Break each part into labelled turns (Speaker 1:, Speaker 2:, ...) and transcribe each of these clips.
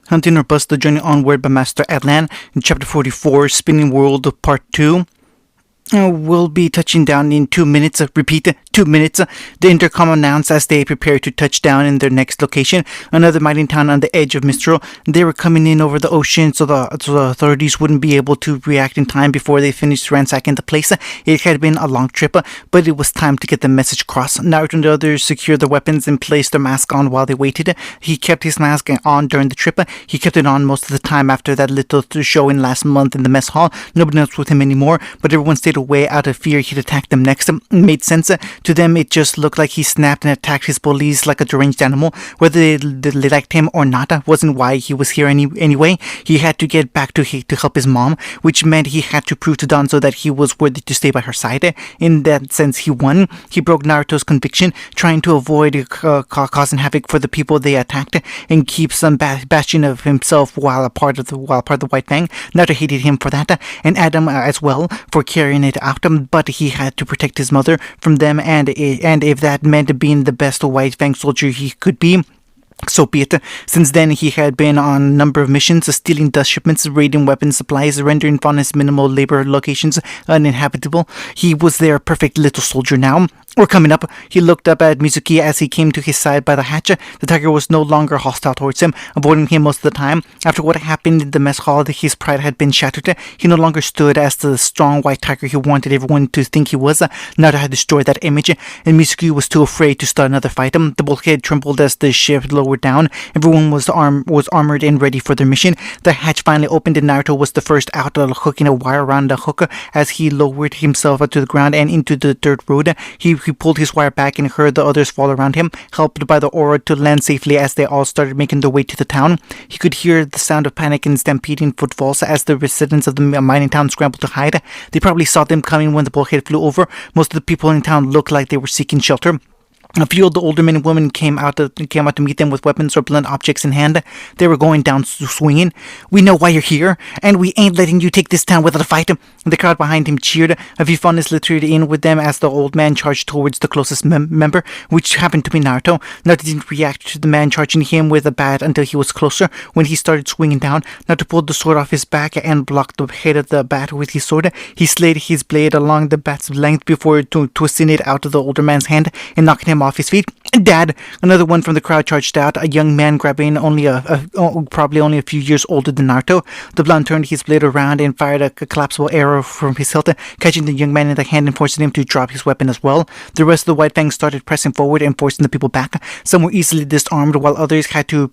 Speaker 1: Hunting or Bust: The Journey Onward by Master Atlan, in Chapter 44, Spinning World Part 2. We'll be touching down in 2 minutes. Repeat, 2 minutes. The intercom announced as they prepare to touch down in their next location, another mining town on the edge of Mistral. They were coming in over the ocean, so the authorities wouldn't be able to react in time before they finished ransacking the place. It had been a long trip, but it was time to get the message across. Naruto and the others secured their weapons and placed their mask on while they waited. He kept his mask on during the trip. He kept it on most of the time after that little showing last month in the mess hall. Nobody else with him anymore, but everyone stayed away out of fear he'd attack them next. It made sense. To them, it just looked like he snapped and attacked his bullies like a deranged animal. Whether they liked him or not wasn't why he was here anyway. He had to get back to help his mom, which meant he had to prove to Danzo that he was worthy to stay by her side. In that sense, he won. He broke Naruto's conviction, trying to avoid causing havoc for the people they attacked and keep some bastion of himself while part of the White Fang. Naruto hated him for that, and Adam as well for carrying it out. But he had to protect his mother from them, and if that meant being the best White Fang soldier he could be, so be it. Since then, he had been on a number of missions, stealing dust shipments, raiding weapon supplies, rendering Faunus minimal labor locations uninhabitable. He was their perfect little soldier now. We're coming up. He looked up at Mizuki as he came to his side by the hatch. The tiger was no longer hostile towards him, avoiding him most of the time. After what happened in the mess hall, his pride had been shattered. He no longer stood as the strong white tiger he wanted everyone to think he was. Naruto had destroyed that image, and Mizuki was too afraid to start another fight. The bulkhead trembled as the ship lowered down. Everyone was armored and ready for their mission. The hatch finally opened, and Naruto was the first out, hooking a wire around the hook as he lowered himself to the ground and into the dirt road. He pulled his wire back and heard the others fall around him, helped by the aura to land safely as they all started making their way to the town. He could hear the sound of panic and stampeding footfalls as the residents of the mining town scrambled to hide. They probably saw them coming when the bulkhead flew over. Most of the people in town looked like they were seeking shelter. A few of the older men and women came out to meet them with weapons or blunt objects in hand. They were going down swinging. "We know why you're here, and we ain't letting you take this town without a fight." The crowd behind him cheered. A few Faunus littered in with them as the old man charged towards the closest member, which happened to be Naruto. Naruto didn't react to the man charging him with a bat until he was closer. When he started swinging down, Naruto pulled the sword off his back and blocked the head of the bat with his sword. He slid his blade along the bat's length before twisting it out of the older man's hand and knocking him off his feet. "Dad!" Another one from the crowd charged out, a young man grabbing probably only a few years older than Naruto. The blonde turned his blade around and fired a collapsible arrow from his hilt, catching the young man in the hand and forcing him to drop his weapon as well. The rest of the White Fangs started pressing forward and forcing the people back. Some were easily disarmed, while others had to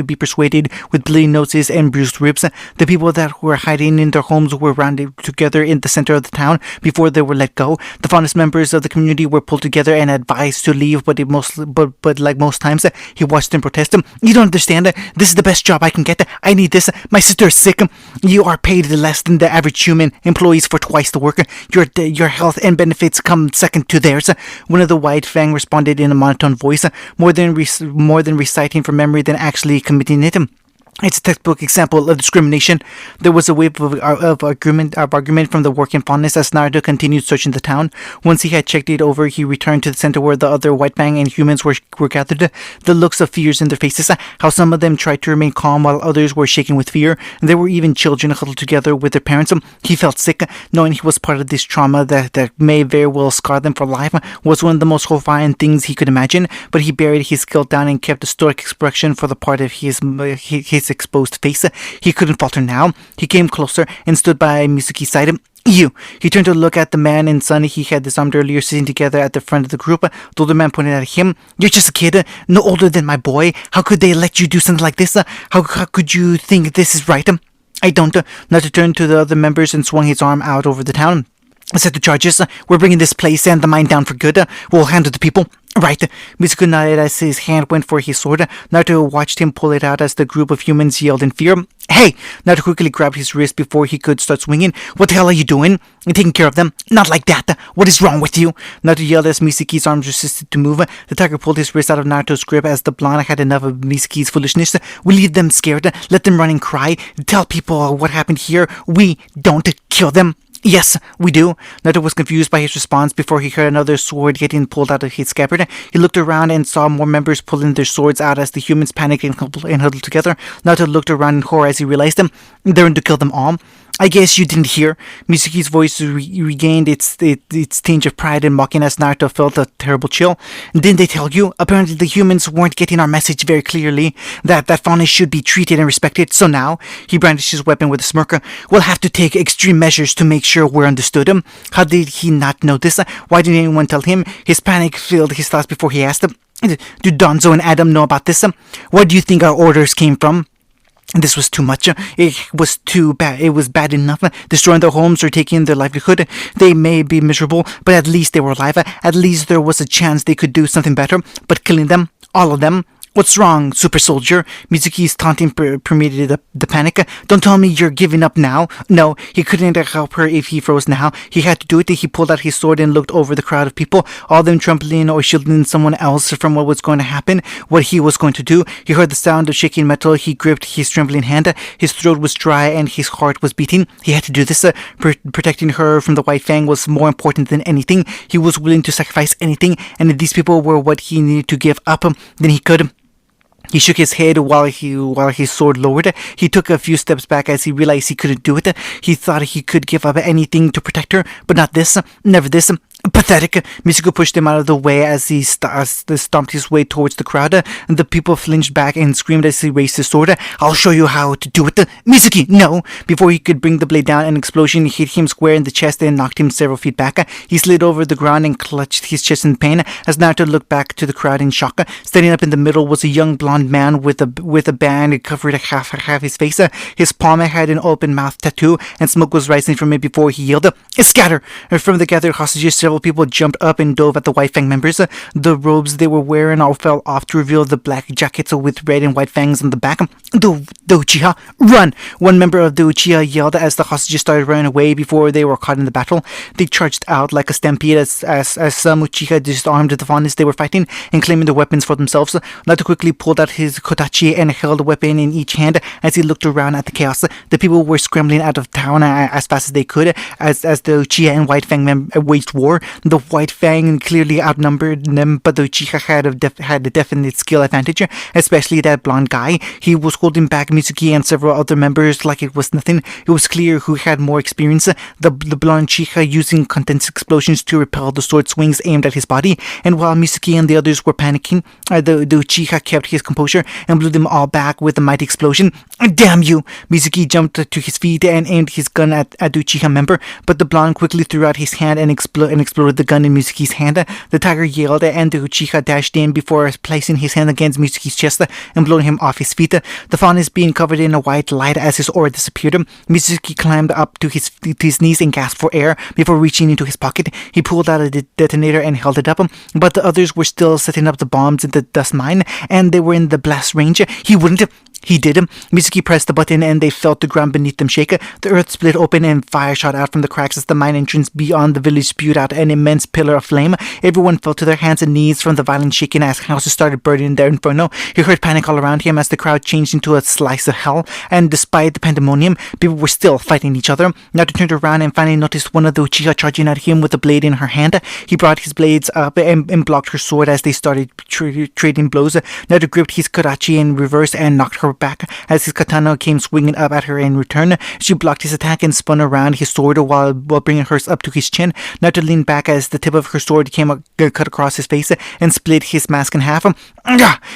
Speaker 1: be persuaded with bleeding noses and bruised ribs. The people that were hiding in their homes were rounded together in the center of the town before they were let go. The Faunus members of the community were pulled together and advised to leave, but like most times, he watched them protest. "You don't understand. This is the best job I can get. I need this. My sister is sick. You are paid less than the average human employees for twice the work. Your health and benefits come second to theirs." One of the White Fang responded in a monotone voice, more than reciting from memory than actually committing it. "It's a textbook example of discrimination." There was a wave of argument from the working Faunus as Naruto continued searching the town. Once he had checked it over, he returned to the center where the other White Fang and humans were gathered. The looks of fears in their faces, how some of them tried to remain calm while others were shaking with fear. There were even children huddled together with their parents. He felt sick, knowing he was part of this trauma that may very well scar them for life was one of the most horrifying things he could imagine, but he buried his guilt down and kept a stoic expression for the part of his exposed face. He couldn't falter now. He came closer and stood by Mizuki's side. "You!" He turned to look at the man and son he had disarmed earlier sitting together at the front of the group. The older man pointed at him. "You're just a kid, no older than my boy. How could they let you do something like this? How could you think this is right?" "I don't." Naruto turned to the other members and swung his arm out over the town. "Set the charges. We're bringing this place and the mine down for good. We'll handle the people." "Right." Mizuki nodded as his hand went for his sword. Naruto watched him pull it out as the group of humans yelled in fear. "Hey!" Naruto quickly grabbed his wrist before he could start swinging. "What the hell are you doing? You're taking care of them? Not like that! What is wrong with you?" Naruto yelled as Mizuki's arms resisted to move. The tiger pulled his wrist out of Naruto's grip as the blonde had enough of Mizuki's foolishness. "We leave them scared. Let them run and cry. Tell people what happened here. We don't kill them." Yes, we do. Naruto was confused by his response before he heard another sword getting pulled out of his scabbard. He looked around and saw more members pulling their swords out as the humans panicked and huddled together. Naruto looked around in horror as he realized they're going to kill them all. I guess you didn't hear. Mitsuki's voice regained its tinge of pride and mocking as Naruto felt a terrible chill. Didn't they tell you? Apparently the humans weren't getting our message very clearly. That fauna should be treated and respected. So now, he brandished his weapon with a smirk. We'll have to take extreme measures to make sure we're understood. How did he not know this? Why didn't anyone tell him? His panic filled his thoughts before he asked. Do Donzo and Adam know about this? Where do you think our orders came from? This was too much. It was too bad. It was bad enough. Destroying their homes or taking their livelihood. They may be miserable, but at least they were alive. At least there was a chance they could do something better. But killing them, all of them. What's wrong, super soldier? Mitsuki's taunting permeated the panic. Don't tell me you're giving up now. No, he couldn't help her if he froze now. He had to do it. He pulled out his sword and looked over the crowd of people, all of them trembling or shielding someone else from what was going to happen, what he was going to do. He heard the sound of shaking metal. He gripped his trembling hand. His throat was dry and his heart was beating. He had to do this. Protecting her from the White Fang was more important than anything. He was willing to sacrifice anything, and if these people were what he needed to give up, then he could. He shook his head while his sword lowered. He took a few steps back as he realized he couldn't do it. He thought he could give up anything to protect her, but not this. Never this. Pathetic. Mitsuko pushed him out of the way as he stomped his way towards the crowd. The people flinched back and screamed as he raised his sword. I'll show you how to do it. Mitsuki, no! Before he could bring the blade down, an explosion hit him square in the chest and knocked him several feet back. He slid over the ground and clutched his chest in pain as Naruto looked back to the crowd in shock. Standing up in the middle was a young blonde man with a band covered half his face. His palm had an open mouth tattoo, and smoke was rising from it before he yelled, "Scatter!" From the gathered hostages, several people jumped up and dove at the White Fang members. The robes they were wearing all fell off to reveal the black jackets with red and white fangs on the back. The Uchiha, run! One member of the Uchiha yelled as the hostages started running away before they were caught in the battle. They charged out like a stampede as some Uchiha disarmed the faunas they were fighting and claiming their weapons for themselves. Naruto quickly pulled out his kotachi and held a weapon in each hand as he looked around at the chaos. The people were scrambling out of town as fast as they could as the Uchiha and White Fang waged war. The White Fang clearly outnumbered them, but the Uchiha had a definite skill advantage, especially that blonde guy. He was holding back Mitsuki and several other members like it was nothing. It was clear who had more experience. The blonde Uchiha using condensed explosions to repel the sword swings aimed at his body, and while Mitsuki and the others were panicking, the Uchiha kept his composure and blew them all back with a mighty explosion. Damn you! Mitsuki jumped to his feet and aimed his gun at the Uchiha member, but the blonde quickly threw out his hand and exploded the gun in Mitsuki's hand. The tiger yelled and the Uchiha dashed in before placing his hand against Mitsuki's chest and blowing him off his feet. The fawn is being covered in a white light as his aura disappeared. Mitsuki climbed up to his knees and gasped for air before reaching into his pocket. He pulled out a detonator and held it up, but the others were still setting up the bombs in the dust mine, and they were in the blast range. He wouldn't. He did. Mitsuki pressed the button and they felt the ground beneath them shake. The earth split open and fire shot out from the cracks as the mine entrance beyond the village spewed out an immense pillar of flame. Everyone fell to their hands and knees from the violent shaking as houses started burning in their inferno. He heard panic all around him as the crowd changed into a slice of hell, and despite the pandemonium, people were still fighting each other. Naruto turned around and finally noticed one of the Uchiha charging at him with a blade in her hand. He brought his blades up and blocked her sword as they started trading blows. Naruto gripped his karachi in reverse and knocked her back as his katana came swinging up at her in return. She blocked his attack and spun around his sword while bringing hers up to his chin. Naruto leaned back as the tip of her sword cut across his face and split his mask in half.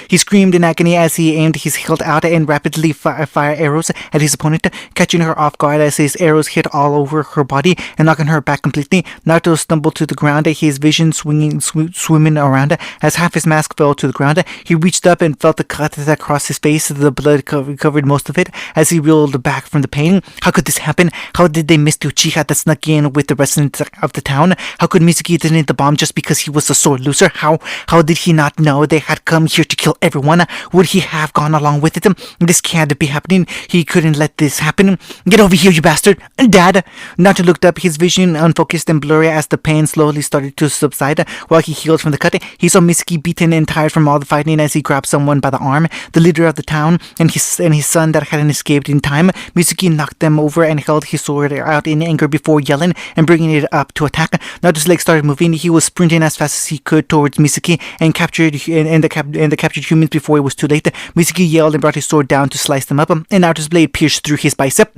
Speaker 1: He screamed in agony as he aimed his hilt out and rapidly fired arrows at his opponent, catching her off guard as his arrows hit all over her body and knocking her back completely. Naruto stumbled to the ground, his vision swimming around as half his mask fell to the ground. He reached up and felt the cut that crossed his face. The blood covered most of it as he reeled back from the pain. How could this happen? How did they miss the Uchiha that snuck in with the residents of the town? How could Mitsuki detonate the bomb just because he was a sword loser? How did he not know they had come here to kill everyone? Would he have gone along with it? This can't be happening. He couldn't let this happen. Get over here, you bastard! Dad! Naruto looked up, his vision unfocused and blurry as the pain slowly started to subside. While he healed from the cut, he saw Mitsuki beaten and tired from all the fighting as he grabbed someone by the arm. The leader of the town, and his son that hadn't escaped in time. Mitsuki knocked them over and held his sword out in anger before yelling and bringing it up to attack. Naruto's legs started moving. He was sprinting as fast as he could towards Mitsuki and captured the captured humans before it was too late. Mitsuki yelled and brought his sword down to slice them up, and Naruto's blade pierced through his bicep.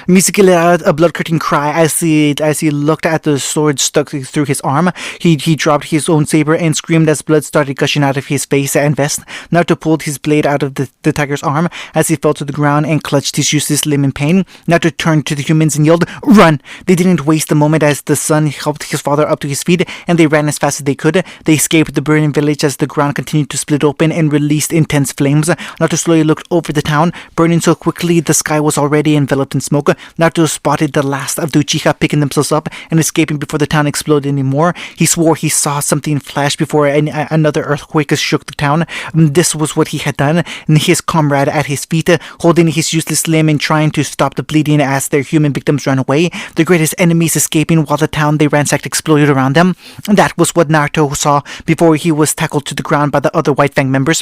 Speaker 1: Mitsuki let out a blood-curdling cry as he looked at the sword stuck through his arm. He dropped his own saber and screamed as blood started gushing out of his face and vest. Naruto pulled his blade out of the tiger's arm as he fell to the ground and clutched his useless limb in pain. Naruto turned to the humans and yelled, "Run!" They didn't waste a moment as the son helped his father up to his feet, and they ran as fast as they could. They escaped the burning village as the ground continued to split open and released intense flames. Naruto slowly looked over the town, burning so quickly the sky was already enveloped in smoke. Naruto spotted the last of the Uchiha picking themselves up and escaping before the town exploded anymore. He swore he saw something flash before another earthquake shook the town. This was what he had done, and his comrade at his feet, holding his useless limb and trying to stop the bleeding as their human victims ran away. The greatest enemies escaping while the town they ransacked exploded around them. That was what Naruto saw before he was tackled to the ground by the other White Fang members.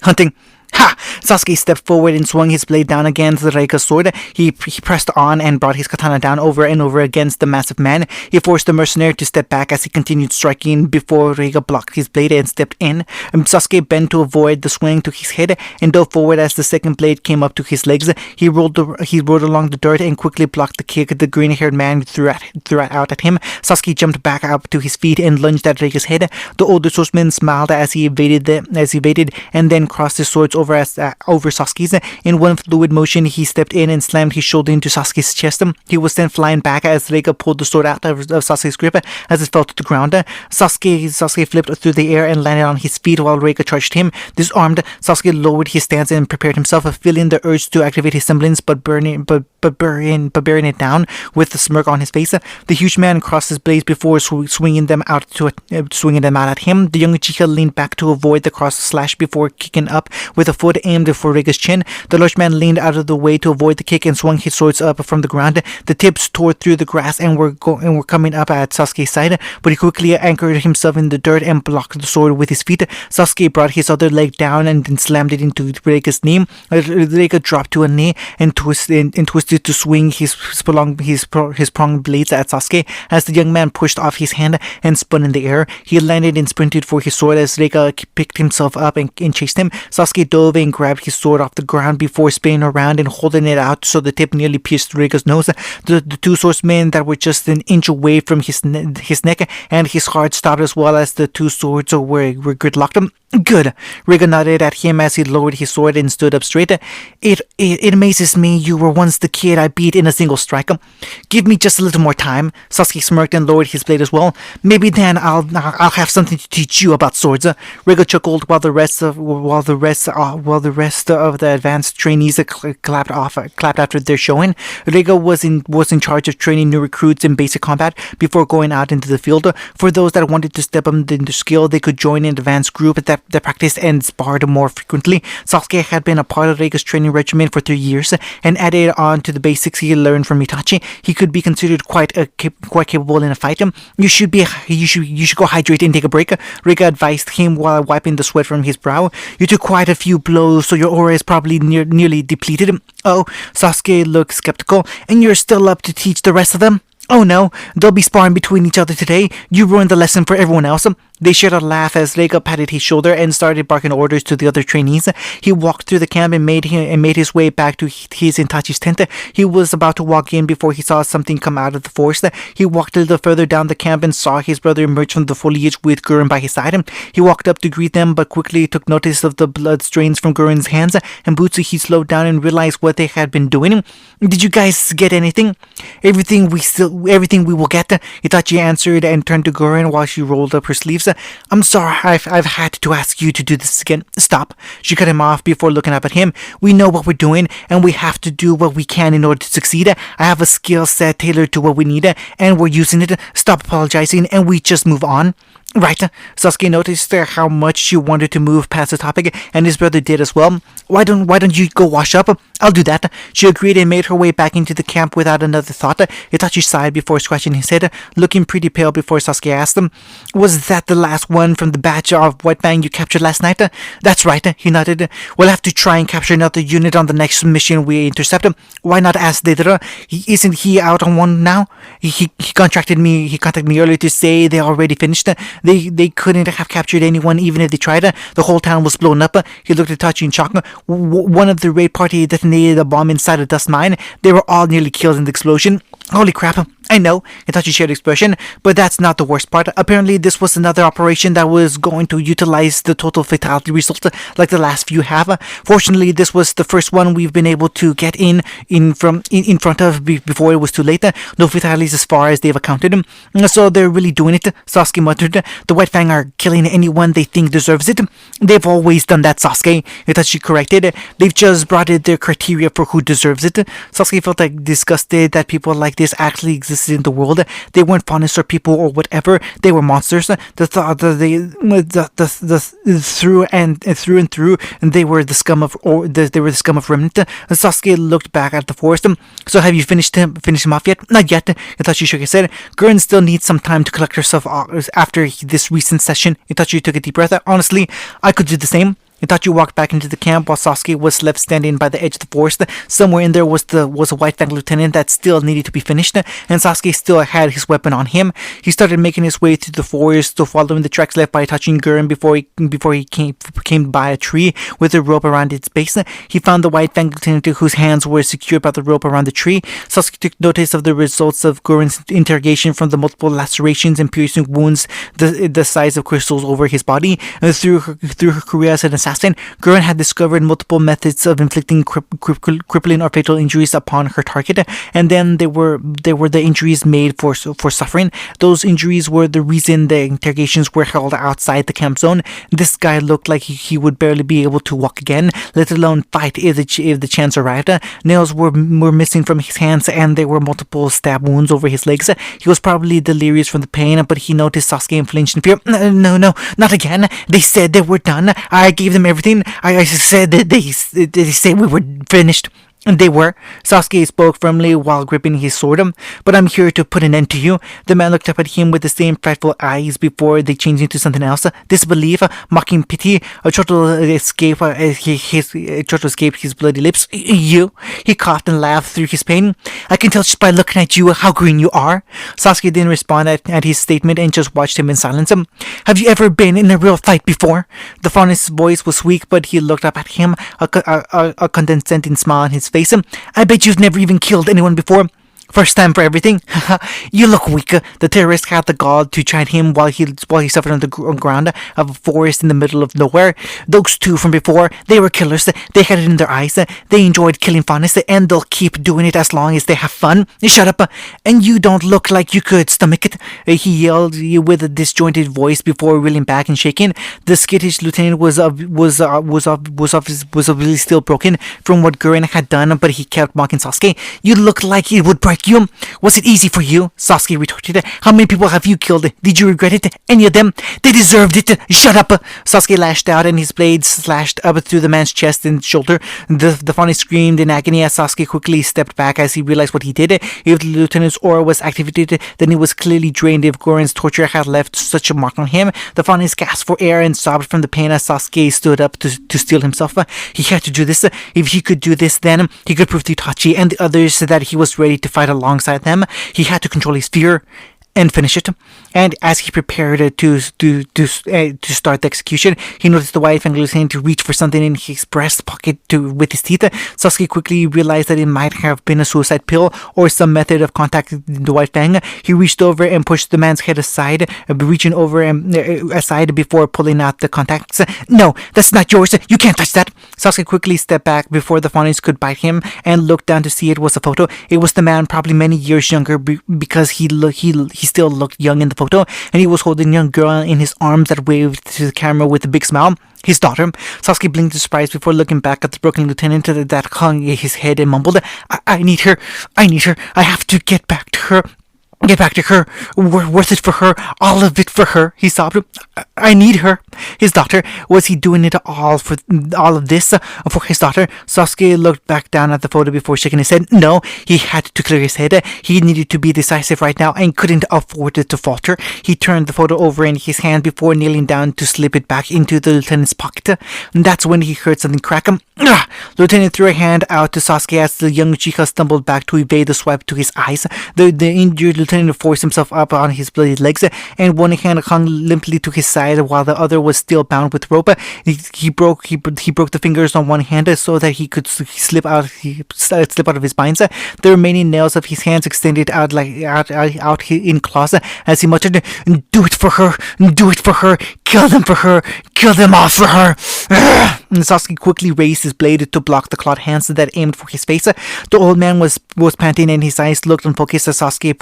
Speaker 1: Hunting. Ha! Sasuke stepped forward and swung his blade down against Reika's sword. He pressed on and brought his katana down over and over against the massive man. He forced the mercenary to step back as he continued striking before Reika blocked his blade and stepped in. Sasuke bent to avoid the swing to his head and dove forward as the second blade came up to his legs. He rolled along the dirt and quickly blocked the kick the green-haired man threw out at him. Sasuke jumped back up to his feet and lunged at Reika's head. The older swordsman smiled as he evaded and then crossed his swords over Sasuke's. In one fluid motion, he stepped in and slammed his shoulder into Sasuke's chest. He was then flying back as Reika pulled the sword out of Sasuke's grip as it fell to the ground. Sasuke flipped through the air and landed on his feet while Reika charged him. Disarmed, Sasuke lowered his stance and prepared himself, feeling the urge to activate his semblance but bearing it down with a smirk on his face. The huge man crossed his blades before swinging them out at him. The young Uchiha leaned back to avoid the cross slash before kicking up with a foot aimed for Reika's chin. The large man leaned out of the way to avoid the kick and swung his swords up from the ground. The tips tore through the grass and were coming up at Sasuke's side, but he quickly anchored himself in the dirt and blocked the sword with his feet. Sasuke brought his other leg down and then slammed it into Reika's knee. Reika dropped to a knee and twisted to swing his pronged blades at Sasuke. As the young man pushed off his hand and spun in the air, he landed and sprinted for his sword as Reika picked himself up and chased him. Sasuke dove and grabbed his sword off the ground before spinning around and holding it out so the tip nearly pierced Reika's nose. The two swordsmen that were just an inch away from his neck and his heart stopped as well as the two swords were gridlocked. Good. Reika nodded at him as he lowered his sword and stood up straight. It amazes me you were once the kid I beat in a single strike. Give me just a little more time. Sasuke smirked and lowered his blade as well. Maybe then I'll have something to teach you about swords. Reika chuckled while the rest of the advanced trainees clapped after their showing. Reika was in charge of training new recruits in basic combat before going out into the field. For those that wanted to step up in their skill, they could join an advanced group that practiced and sparred more frequently. Sasuke had been a part of Reika's training regimen for 3 years and added on to the basics he learned from Itachi. He could be considered quite capable in a fight. You should go hydrate and take a break. Reika advised him while wiping the sweat from his brow. You took quite a few blows, so your aura is probably nearly depleted. Oh, Sasuke looked skeptical. And you're still up to teach the rest of them? Oh no, they'll be sparring between each other today. You ruined the lesson for everyone else. They shared a laugh as Reika patted his shoulder and started barking orders to the other trainees. He walked through the camp and made his way back to his Itachi's tent. He was about to walk in before he saw something come out of the forest. He walked a little further down the camp and saw his brother emerge from the foliage with Gurren by his side. He walked up to greet them but quickly took notice of the blood stains from Gurren's hands and boots. He slowed down and realized what they had been doing. Did you guys get anything? Everything we will get, Itachi answered and turned to Gurren while she rolled up her sleeves. I'm sorry, I've had to ask you to do this again. Stop. She cut him off before looking up at him. We know what we're doing, and we have to do what we can in order to succeed. I have a skill set tailored to what we need, and we're using it. Stop apologizing, and we just move on. Right. Sasuke noticed how much she wanted to move past the topic, and his brother did as well. Why don't you go wash up? I'll do that. She agreed and made her way back into the camp without another thought. Itachi sighed before scratching his head, looking pretty pale before Sasuke asked him, "Was that the last one from the batch of White Fang you captured last night?" "That's right," he nodded. "We'll have to try and capture another unit on the next mission we intercept. Why not ask Deidara? Isn't he out on one now? He contacted me earlier to say they already finished. They couldn't have captured anyone even if they tried. The whole town was blown up." He looked at Tachi in shock. One of the raid party detonated a bomb inside a dust mine. They were all nearly killed in the explosion. "Holy crap, I know," Itachi shared expression, but that's not the worst part. Apparently this was another operation that was going to utilize the total fatality result like the last few have. Fortunately, this was the first one we've been able to get in front of before it was too late. No fatalities as far as they've accounted. So they're really doing it, Sasuke muttered. "The White Fang are killing anyone they think deserves it." "They've always done that, Sasuke," Itachi corrected. "They've just brought in their criteria for who deserves it." Sasuke felt like disgusted that people like this actually existed in the world. They weren't faunus or people or whatever. They were monsters. Through and through, they were the scum of remnant. Sasuke looked back at the forest. "So have you finished him off yet?" "Not yet," Itachi shook his head. "Gurren still needs some time to collect herself after this recent session." Itachi took a deep breath. "Honestly, I could do the same." Itachi walked back into the camp while Sasuke was left standing by the edge of the forest. Somewhere in there was a White Fang lieutenant that still needed to be finished, and Sasuke still had his weapon on him. He started making his way through the forest, following the tracks left by Itachi and Gurren before he came by a tree with a rope around its base. He found the White Fang lieutenant whose hands were secured by the rope around the tree. Sasuke took notice of the results of Gurren's interrogation from the multiple lacerations and piercing wounds the size of crystals over his body. Through her career as an assassin, Gurren had discovered multiple methods of inflicting crippling or fatal injuries upon her target, and then there were the injuries made for suffering. Those injuries were the reason the interrogations were held outside the camp zone. This guy looked like he would barely be able to walk again, let alone fight if the chance arrived. Nails were missing from his hands, and there were multiple stab wounds over his legs. He was probably delirious from the pain, but he noticed Sasuke and flinched in fear. No, not again. They said they were done. I gave them everything. I said that they said we were finished." "And they were," Sasuke spoke firmly while gripping his sword. "But I'm here to put an end to you." The man looked up at him with the same frightful eyes before they changed into something else. Disbelief, mocking pity. Choto escaped his bloody lips. "You?" He coughed and laughed through his pain. "I can tell just by looking at you how green you are." Sasuke didn't respond at his statement and just watched him in silence. "Have you ever been in a real fight before?" The faun's voice was weak, but he looked up at him, a condescending smile on his face. "I bet you've never even killed anyone before." "First time for everything." "You look weak." The terrorist had the gall to chide him while he suffered on the ground of a forest in the middle of nowhere. "Those two from before, they were killers. They had it in their eyes. They enjoyed killing faunus, and they'll keep doing it as long as they have fun. Shut up. And you don't look like you could stomach it," he yelled with a disjointed voice before reeling back and shaking. The skittish lieutenant was obviously still broken from what Gurren had done, but he kept mocking Sasuke. "You look like it would break you." "Was it easy for you?" Sasuke retorted. "How many people have you killed? Did you regret it? Any of them? They deserved it. Shut up." Sasuke lashed out and his blade slashed up through the man's chest and shoulder. The fauna screamed in agony as Sasuke quickly stepped back as he realized what he did. If the lieutenant's aura was activated, then it was clearly drained if Gurren's torture had left such a mark on him. The fauna gasped for air and sobbed from the pain as Sasuke stood up to steel himself. He had to do this. If he could do this, then he could prove to Itachi and the others that he was ready to fight alongside them. He had to control his fear and finish it. And as he prepared to start the execution, he noticed the White Fang lieutenant to reach for something in his breast pocket with his teeth. Sasuke quickly realized that it might have been a suicide pill or some method of contacting the White Fang. He reached over and pushed the man's head aside, reaching over aside before pulling out the contacts. "No, that's not yours. You can't touch that." Sasuke quickly stepped back before the faunus could bite him and looked down to see it was a photo. It was the man, probably many years younger, because he still looked young in the photo, and he was holding a young girl in his arms that waved to the camera with a big smile. His daughter. Sasuke blinked in surprise before looking back at the broken lieutenant that hung his head and mumbled, I need her. I have to get back to her." Get back to her. We're worth it for her. All of it for her. He sobbed. I need her. His daughter. Was he doing it all for all of this for his daughter? Sasuke looked back down at the photo before shaking his head. No, he had to clear his head. He needed to be decisive right now and couldn't afford it to falter. He turned the photo over in his hand before kneeling down to slip it back into the lieutenant's pocket. And that's when he heard something crack. The lieutenant threw a hand out to Sasuke as the young Chica stumbled back to evade the swipe to his eyes. The injured lieutenant forced himself up on his bloody legs, and one hand hung limply to his side while the other was still bound with rope. He broke the fingers on one hand so that he could slip out of his binds. The remaining nails of his hands extended out in claws as he muttered, "Do it for her! Do it for her! Kill them for her! Kill them all for her!" And Sasuke quickly raised his blade to block the clawed hands that aimed for his face. The old man was panting and his eyes looked unfocused as Sasuke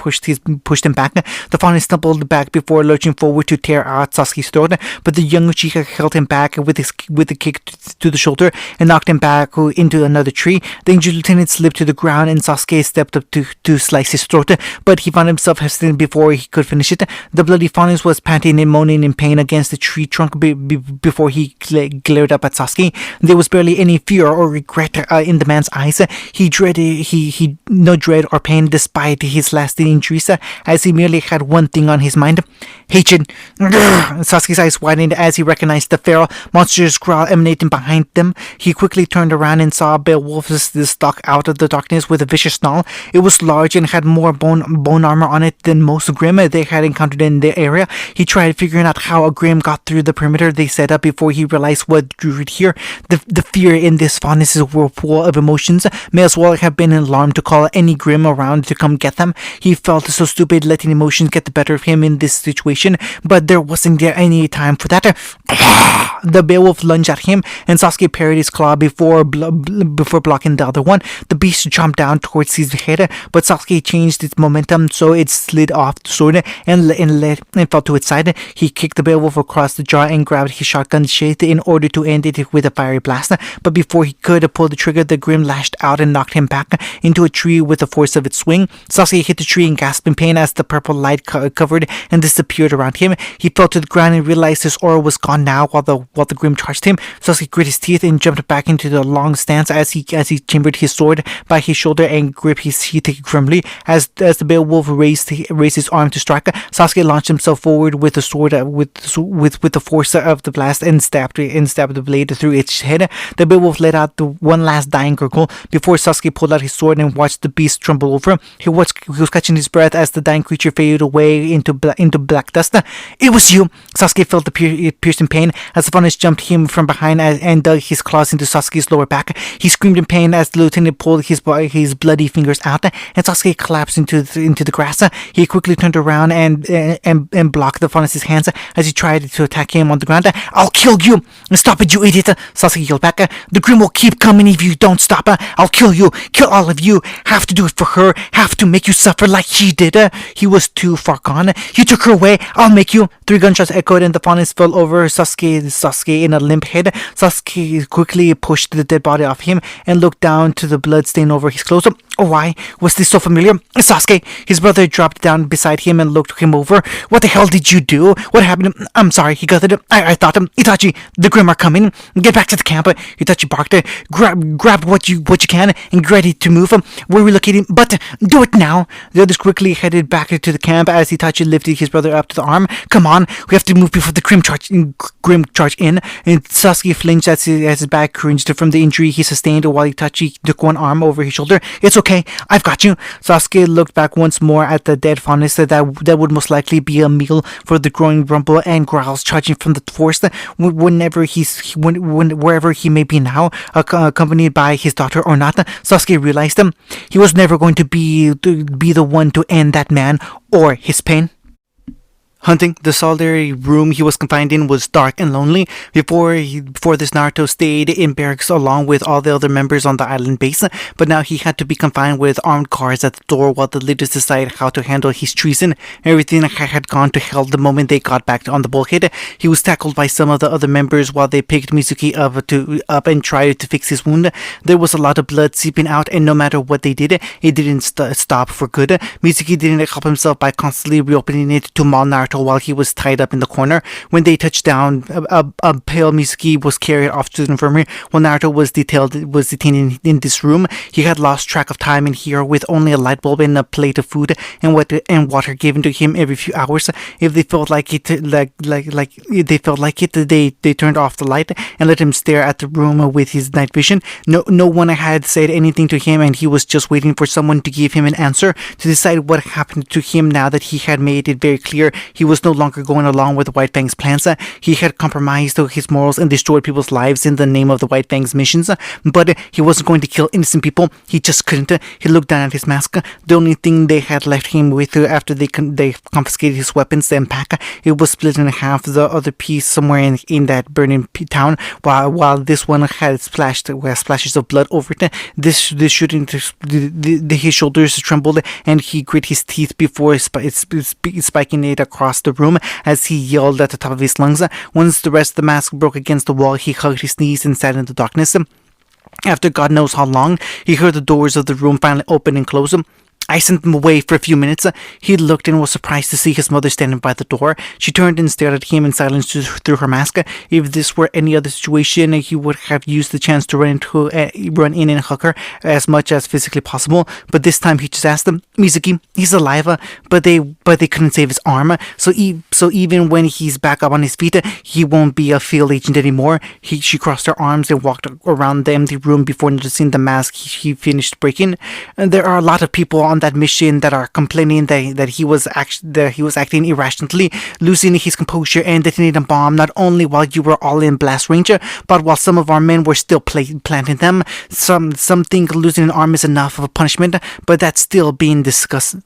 Speaker 1: pushed him back. The fawn stumbled back before lurching forward to tear out Sasuke's throat, but the young Uchiha held him back with a kick to the shoulder and knocked him back into another tree. The injured lieutenant slipped to the ground and Sasuke stepped up to slice his throat, but he found himself hesitant before he could finish it. The bloody fawn was panting and moaning in pain against the tree trunk before he glared up at Sasuke. There was barely any fear or regret in the man's eyes. He no dread or pain despite his lasting injuries, as he merely had one thing on his mind: hatred. Sasuke's eyes widened as he recognized the feral, monstrous growl emanating behind them. He quickly turned around and saw a Beowulf stalk out of the darkness with a vicious snarl. It was large and had more bone armor on it than most Grim they had encountered in the area. He tried figuring out how a Grim got through the perimeter they set up before he realized what drew it here. The fear in this fondness whirlpool of emotions may as well have been an alarm to call any Grim around to come get them. He felt so stupid letting emotions get the better of him in this situation, but there wasn't any time for that. The Beowulf lunged at him, and Sasuke parried his claw before blocking the other one. The beast jumped down towards his head, but Sasuke changed its momentum so it slid off the sword and fell to its side. He kicked the Beowulf across the jaw and grabbed his shotgun sheath in order to end it with a fiery blast. But before he could pull the trigger, the Grim lashed out and knocked him back into a tree with the force of its swing. Sasuke hit the tree and gasped in pain as the purple light covered and disappeared around him. He fell to the ground and realized his aura was gone now while the Grim charged him. Sasuke grit his teeth and jumped back into the long stance as he chambered his sword by his shoulder and gripped his teeth firmly. As the Beowulf raised his arm to strike, Sasuke launched himself forward with the sword with the force of the blast and stabbed the blade through its head. The Beowulf let out the one last dying gurgle before Sasuke pulled out his sword and watched the beast tremble over. He was catching his breath as the dying creature faded away into black dust. "It was you!" Sasuke felt the piercing pain as the fungus jumped him from behind and dug his claws into Sasuke's lower back. He screamed in pain as the lieutenant pulled his bloody fingers out, and Sasuke collapsed into the grass. He quickly turned around and blocked the fungus' hands as he tried to attack him on the ground. "I'll kill you! Stop it, you idiot!" Sasuke yelled back. "The Grim will keep coming if you don't stop. I'll kill you! Kill all of you! Have to do it for her! Have to make you suffer like she did!" He was too far gone. "You took her away! I'll make you!" 3 gunshots echoed and the fungus fell over Sasuke in a limp head. Sasuke quickly pushed the dead body off him and looked down to the blood stain over his clothes. Why was this so familiar? "Sasuke!" His brother dropped down beside him and looked him over. "What the hell did you do? What happened?" "I'm sorry," he gutted. I thought, "Itachi, the Grim are coming. Get back to the camp." Itachi barked. Grab what you can and get ready to move. We're relocating, but do it now." The others quickly headed back to the camp as Itachi lifted his brother up to the arm. "Come on, we have to move before the Grim charge in." And Sasuke flinched as his back cringed from the injury he sustained while Itachi took one arm over his shoulder. "It's okay, I've got you." Sasuke looked back once more at the dead faunus that would most likely be a meal for the growing rumble and growls charging from the forest wherever he may be now, accompanied by his daughter or not. Sasuke realized he was never going to be the one to end that man or his pain. hunting. The solitary room he was confined in was dark and lonely. Before this, Naruto stayed in barracks along with all the other members on the island base, but now he had to be confined with armed guards at the door while the leaders decided how to handle his treason. Everything had gone to hell the moment they got back on the bulkhead. He was tackled by some of the other members while they picked Mizuki up and tried to fix his wound. There was a lot of blood seeping out, and no matter what they did, it didn't stop for good. Mizuki didn't help himself by constantly reopening it to maul Naruto while he was tied up in the corner. When they touched down, a pale Mizuki was carried off to the infirmary while Naruto was detained in this room. He had lost track of time in here, with only a light bulb and a plate of food and water given to him every few hours. If they felt like it, they turned off the light and let him stare at the room with his night vision. No one had said anything to him, and he was just waiting for someone to give him an answer to decide what happened to him now that he had made it very clear he was no longer going along with White Fang's plans. He had compromised his morals and destroyed people's lives in the name of the White Fang's missions, but he wasn't going to kill innocent people. He just couldn't. He looked down at his mask. The only thing they had left him with after they confiscated his weapons and pack, it was split in half. The other piece somewhere in that burning town, while this one had splashes of blood over it. This shooting, his shoulders trembled, and he grit his teeth before spiking it across the room as he yelled at the top of his lungs. Once the rest of the mask broke against the wall, he hugged his knees and sat in the darkness. After God knows how long, he heard the doors of the room finally open and close. I sent him away for a few minutes. He looked and was surprised to see his mother standing by the door. She turned and stared at him in silence through her mask. If this were any other situation, he would have used the chance to run in and hug her as much as physically possible. But this time he just asked him, "Mizuki, he's alive, but they couldn't save his arm. So even when he's back up on his feet, he won't be a field agent anymore." She crossed her arms and walked around the empty room before noticing the mask he finished breaking. And there are a lot of people on that mission that are complaining that he was acting irrationally, losing his composure and detonating a bomb not only while you were all in blast range, but while some of our men were still planting them. Some think losing an arm is enough of a punishment, but that's still being discussed.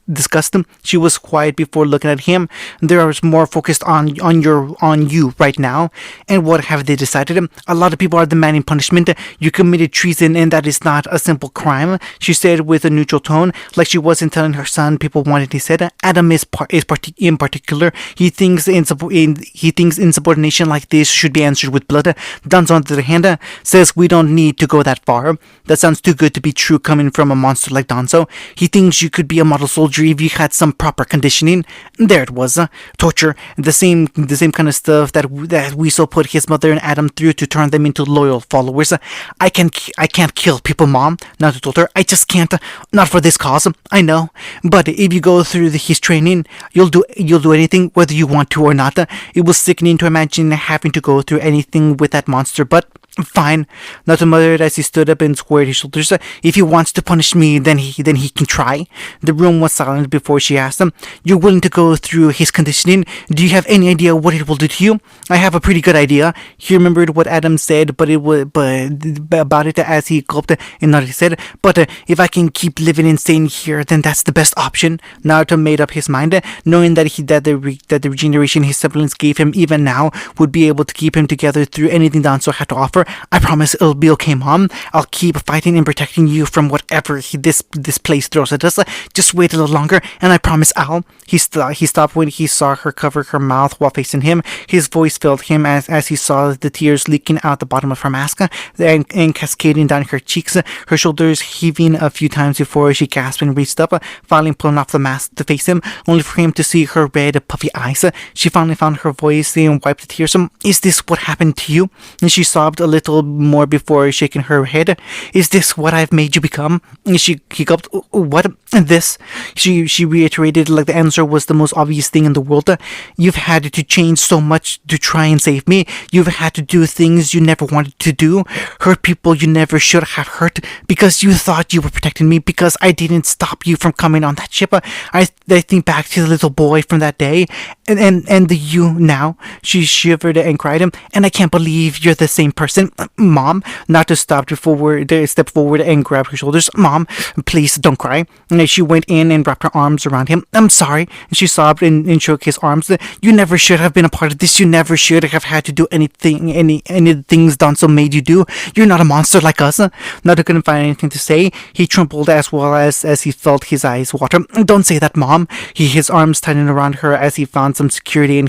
Speaker 1: She was quiet before looking at him. They are more focused on you right now. And what have they decided? A lot of people are demanding punishment. You committed treason, and that is not a simple crime, she said with a neutral tone, like she wasn't telling her son people wanted. He said, Adam in particular, he thinks insubordination like this should be answered with blood. Danzo, on the other hand, says we don't need to go that far. That sounds too good to be true coming from a monster like Danzo. He thinks you could be a model soldier if you had some proper conditioning. There it was, torture, the same kind of stuff that Weasel put his mother and Adam through to turn them into loyal followers. I can't kill people, Mom, Naruto told her. I just can't, not for this cause. I know, but if you go through his training, you'll do anything whether you want to or not. It was sickening to imagine having to go through anything with that monster, but fine. Naruto muttered as he stood up and squared his shoulders. If he wants to punish me, then he can try. The room was silent before she asked him, "You're willing to go through his conditioning? Do you have any idea what it will do to you?" "I have a pretty good idea." He remembered what Adam said, about it as he gulped and nodded his head. But if I can keep living and staying here, then that's the best option. Naruto made up his mind, knowing that the regeneration his siblings gave him even now would be able to keep him together through anything Danzo had to offer. "I promise it'll be okay, Mom. I'll keep fighting and protecting you from whatever this place throws at us. Just wait a little longer, and I promise I'll..." He stopped when he saw her cover her mouth while facing him. His voice failed him as he saw the tears leaking out the bottom of her mask and cascading down her cheeks, her shoulders heaving a few times before she gasped and reached up, finally pulling off the mask to face him, only for him to see her red, puffy eyes. She finally found her voice and wiped the tears. "Is this what happened to you?" And she sobbed a little more before shaking her head. "Is this what I've made you become?" He gulped. "What? This?" She reiterated like the answer was the most obvious thing in the world. "You've had to change so much to try and save me. You've had to do things you never wanted to do, hurt people you never should have hurt, because you thought you were protecting me, because I didn't stop you from coming on that ship. I think back to the little boy from that day, and the you now." She shivered and cried, "And I can't believe you're the same person. listen, Mom. Naruto stepped forward and grabbed her shoulders. Mom, please don't cry. And she went in and wrapped her arms around him. I'm sorry. And she sobbed and shook his arms. You never should have been a part of this. You never should have had to do anything, any of the things Danzo made you do. You're not a monster like us. Naruto couldn't find anything to say. He trembled as well as he felt his eyes water. Don't say that, Mom. His arms tightened around her as he found some security in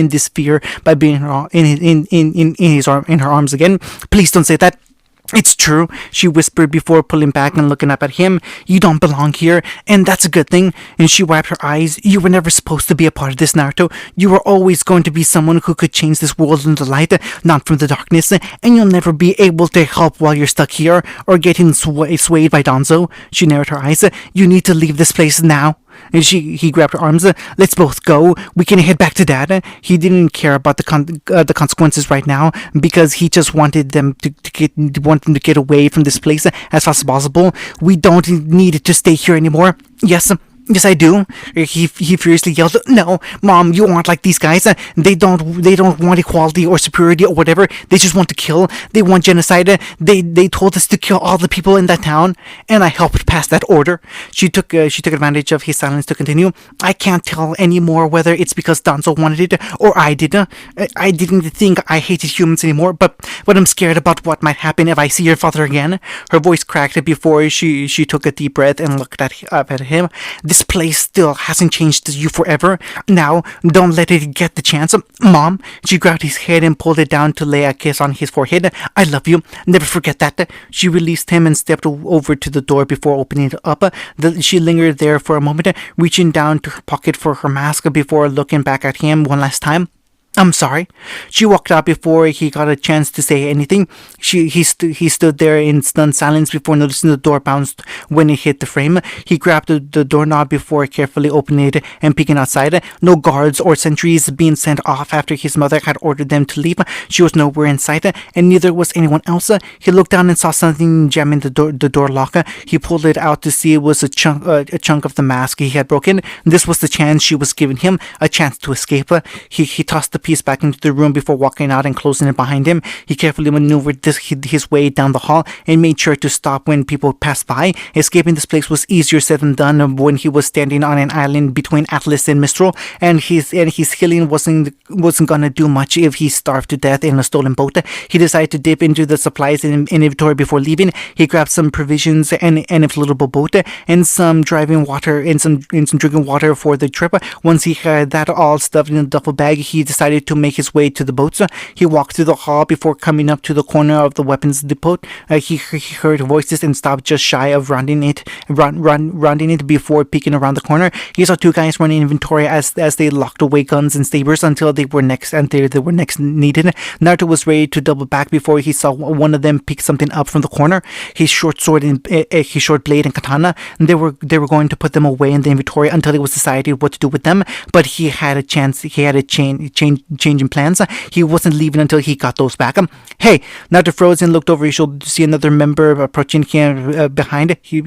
Speaker 1: this fear by being in her arms again. Please don't say that. It's true, she whispered before pulling back and looking up at him. You don't belong here, and that's a good thing. And she wiped her eyes. You were never supposed to be a part of this, Naruto. You were always going to be someone who could change this world into light, not from the darkness, and you'll never be able to help while you're stuck here or getting swayed by Danzo. She narrowed her eyes. You need to leave this place now. And he grabbed her arms. Let's both go. We can head back to Dad. He didn't care about the consequences right now because he just wanted them to get away from this place as fast as possible. We don't need to stay here anymore. Yes, I do. He furiously yelled. No, Mom, you aren't like these guys. They don't want equality or superiority or whatever. They just want to kill. They want genocide. They told us to kill all the people in that town, and I helped pass that order. She took advantage of his silence to continue. I can't tell anymore whether it's because Danzo wanted it or I did. I didn't think I hated humans anymore, but I'm scared about what might happen if I see your father again. Her voice cracked before she took a deep breath and looked up at him. This place still hasn't changed you forever. Now, don't let it get the chance. Mom, she grabbed his head and pulled it down to lay a kiss on his forehead. I love you. Never forget that. She released him and stepped over to the door before opening it up. She lingered there for a moment, reaching down to her pocket for her mask before looking back at him one last time. I'm sorry. She walked out before he got a chance to say anything. He stood there in stunned silence before noticing the door bounced when it hit the frame. He grabbed the doorknob before carefully opening it and peeking outside. No guards or sentries being sent off after his mother had ordered them to leave. She was nowhere in sight, and neither was anyone else. He looked down and saw something jamming the door lock. He pulled it out to see it was a chunk of the mask he had broken. This was the chance she was giving him, a chance to escape. He tossed the piece back into the room before walking out and closing it behind him. He carefully maneuvered his way down the hall and made sure to stop when people passed by. Escaping this place was easier said than done when he was standing on an island between Atlas and Mistral, and his healing wasn't gonna do much if he starved to death in a stolen boat. He decided to dip into the supplies in inventory before leaving. He grabbed some provisions and a inflatable boat and some drinking water for the trip. Once he had that all stuffed in a duffel bag, he decided to make his way to the boats. He walked through the hall before coming up to the corner of the weapons depot. He heard voices and stopped just shy of rounding it before peeking around the corner. He saw two guys running inventory as they locked away guns and sabers until they were next needed. Naruto was ready to double back before he saw one of them pick something up from the corner. His short sword and his short blade and katana. They were going to put them away in the inventory until it was decided what to do with them. But he had a chance. He had a change in plans. He wasn't leaving until he got those back. Hey, Naruto froze and looked over his shoulder to see another member approaching him behind. Approaching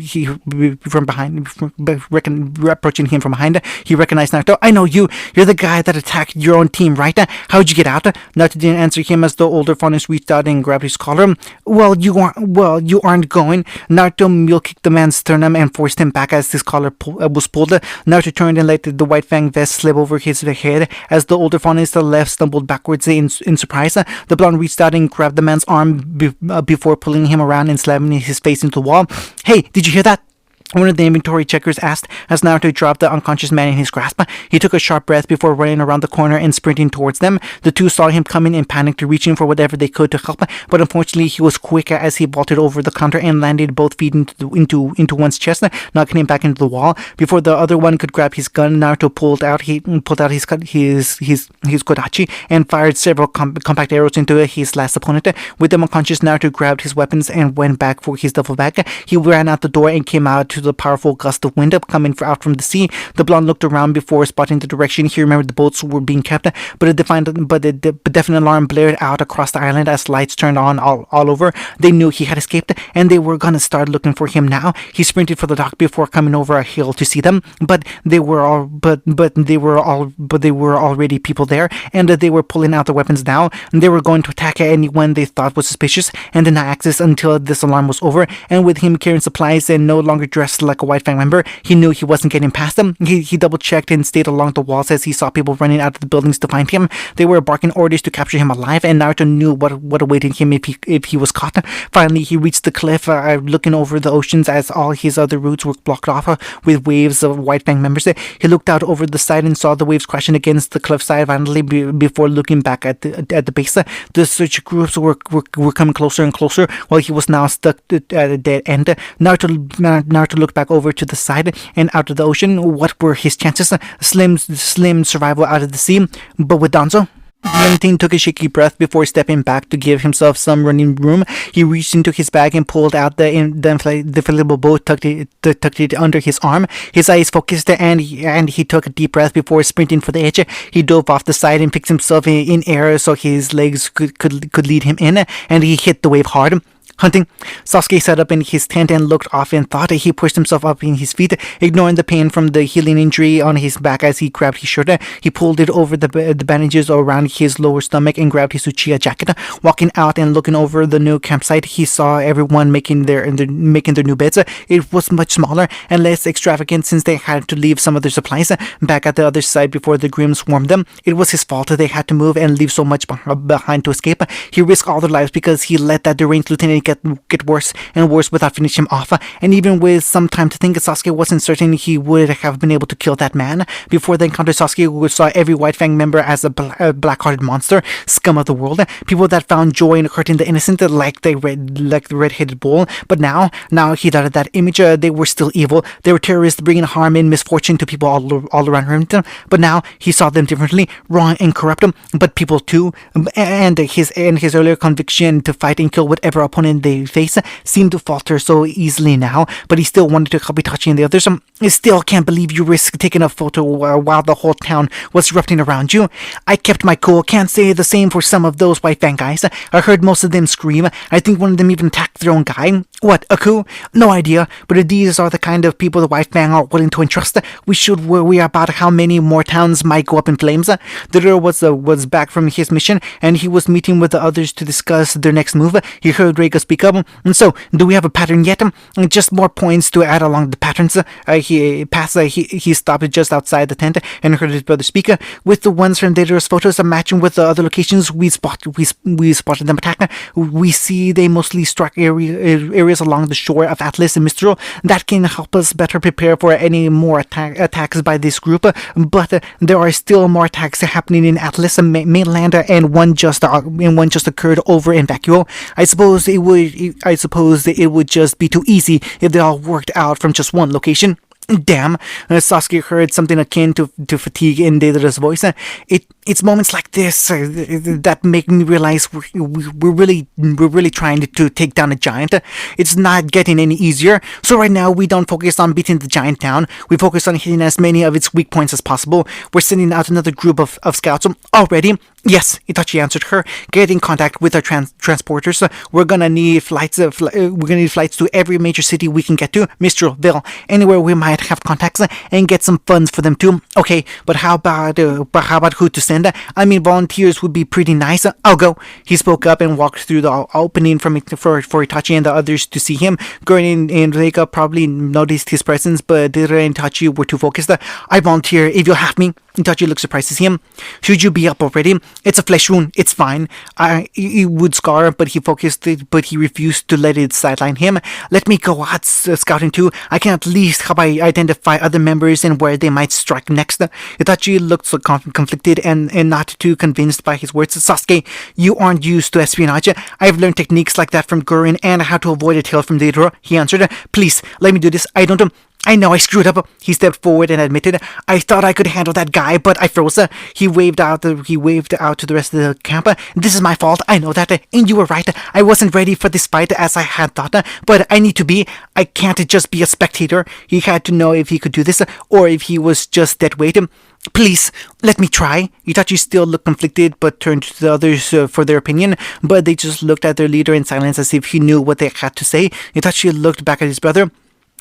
Speaker 1: him from behind. He recognized Naruto. I know you. You're the guy that attacked your own team, right? How'd you get out? Naruto didn't answer him as the older Faunus reached out and grabbed his collar. You aren't going. Naruto mule kicked the man's sternum and forced him back as his collar was pulled. Naruto turned and let the white fang vest slip over his head as the older Faunus to the left stumbled backwards in surprise. The blonde reached out and grabbed the man's arm before pulling him around and slamming his face into the wall. Hey, did you hear that? One of the inventory checkers asked as Naruto dropped the unconscious man in his grasp. He took a sharp breath before running around the corner and sprinting towards them. The two saw him coming and panicked, reaching for whatever they could to help, but unfortunately he was quick as he vaulted over the counter and landed both feet into one's chest, knocking him back into the wall. Before the other one could grab his gun, Naruto pulled out his kodachi and fired several compact arrows into his last opponent. With them unconscious, Naruto grabbed his weapons and went back for his duffel bag. He ran out the door and came out to to the powerful gust of wind coming out from the sea. The blonde looked around before spotting the direction. He remembered the boats were being kept, but a definite alarm blared out across the island as lights turned on all over. They knew he had escaped, and they were gonna start looking for him now. He sprinted for the dock before coming over a hill to see them, but there were already people there, and they were pulling out their weapons now. They were going to attack anyone they thought was suspicious, and deny access until this alarm was over. And with him carrying supplies and no longer dressed like a White Fang member, he knew he wasn't getting past them. He double-checked and stayed along the walls as he saw people running out of the buildings to find him. They were barking orders to capture him alive, and Naruto knew what awaited him if he was caught. Finally, he reached the cliff, looking over the oceans as all his other routes were blocked off with waves of White Fang members. He looked out over the side and saw the waves crashing against the cliffside violently before looking back at the base. The search groups were coming closer and closer while he was now stuck at a dead end. Naruto looked back over to the side and out of the ocean. What were his chances? Slim survival out of the sea, but with Danzo? The young teen took a shaky breath before stepping back to give himself some running room. He reached into his bag and pulled out the inflatable boat, tucked it under his arm. His eyes focused, and he took a deep breath before sprinting for the edge. He dove off the side and picked himself in air so his legs could lead him in, and he hit the wave hard. Hunting. Sasuke sat up in his tent and looked off in thought. He pushed himself up in his feet, ignoring the pain from the healing injury on his back as he grabbed his shirt. He pulled it over the bandages around his lower stomach and grabbed his Uchiha jacket. Walking out and looking over the new campsite, he saw everyone making their new beds. It was much smaller and less extravagant since they had to leave some of their supplies back at the other side before the Grimm swarmed them. It was his fault. They had to move and leave so much behind to escape. He risked all their lives because he let that deranged lieutenant get worse and worse without finishing him off. And even with some time to think, Sasuke wasn't certain he would have been able to kill that man. Before the encounter, Sasuke saw every White Fang member as a black-hearted monster, scum of the world, people that found joy in hurting the innocent, like the red-headed bull. But now he doubted that image. They were still evil. They were terrorists bringing harm and misfortune to people all around him. But now he saw them differently, wrong and corrupt, but people too. And his earlier conviction to fight and kill whatever opponent they face seemed to falter so easily now, but he still wanted to help Itachi and the others. I still can't believe you risked taking a photo while the whole town was erupting around you. I kept my cool. Can't say the same for some of those White Fang guys. I heard most of them scream. I think one of them even attacked their own guy. What, a coup? No idea, but these are the kind of people the White Fang are willing to entrust. We should worry about how many more towns might go up in flames. The leader was back from his mission, and he was meeting with the others to discuss their next move. He heard Reika speak up. And so, do we have a pattern yet? Just more points to add along the patterns. He stopped just outside the tent and heard his brother speak. With the ones from Data's photos matching with the other locations we spotted them attack. We see they mostly struck areas along the shore of Atlas and Mistral. That can help us better prepare for any more attacks by this group. But there are still more attacks happening in Atlas mainland, and one just occurred over in Vacuo. I suppose it would just be too easy if they all worked out from just one location. Damn, Sasuke heard something akin to fatigue in Deidara's voice. It's moments like this that make me realize we're really trying to take down a giant. It's not getting any easier. So right now we don't focus on beating the giant down. We focus on hitting as many of its weak points as possible. We're sending out another group of scouts already. Yes, Itachi answered her. Get in contact with our transporters. We're gonna need flights. To every major city we can get to. Mistral, Ville, anywhere we might have contacts, and get some funds for them too. Okay, but how about who to send? I mean, volunteers would be pretty nice. I'll go. He spoke up and walked through the opening for Itachi and the others to see him. Gurren and Reika probably noticed his presence, but Deidara and Itachi were too focused. I volunteer if you'll have me. Itachi looked surprised to see him. Should you be up already? It's a flesh wound. It's fine. It would scar, but he refused to let it sideline him. Let me go out scouting too. I can at least help identify other members and where they might strike next. Itachi looked so conflicted and not too convinced by his words. Sasuke, you aren't used to espionage. I've learned techniques like that from Gurren and how to avoid a tail from Deidara. He answered. Please, let me do this. I know I screwed up. He stepped forward and admitted, I thought I could handle that guy, but I froze. He waved out to the rest of the camp. This is my fault. I know that, and you were right. I wasn't ready for this fight as I had thought, but I need to be. I can't just be a spectator. He had to know if he could do this, or if he was just dead weight. Please, let me try. Itachi still looked conflicted, but turned to the others for their opinion, but they just looked at their leader in silence as if he knew what they had to say. Itachi looked back at his brother.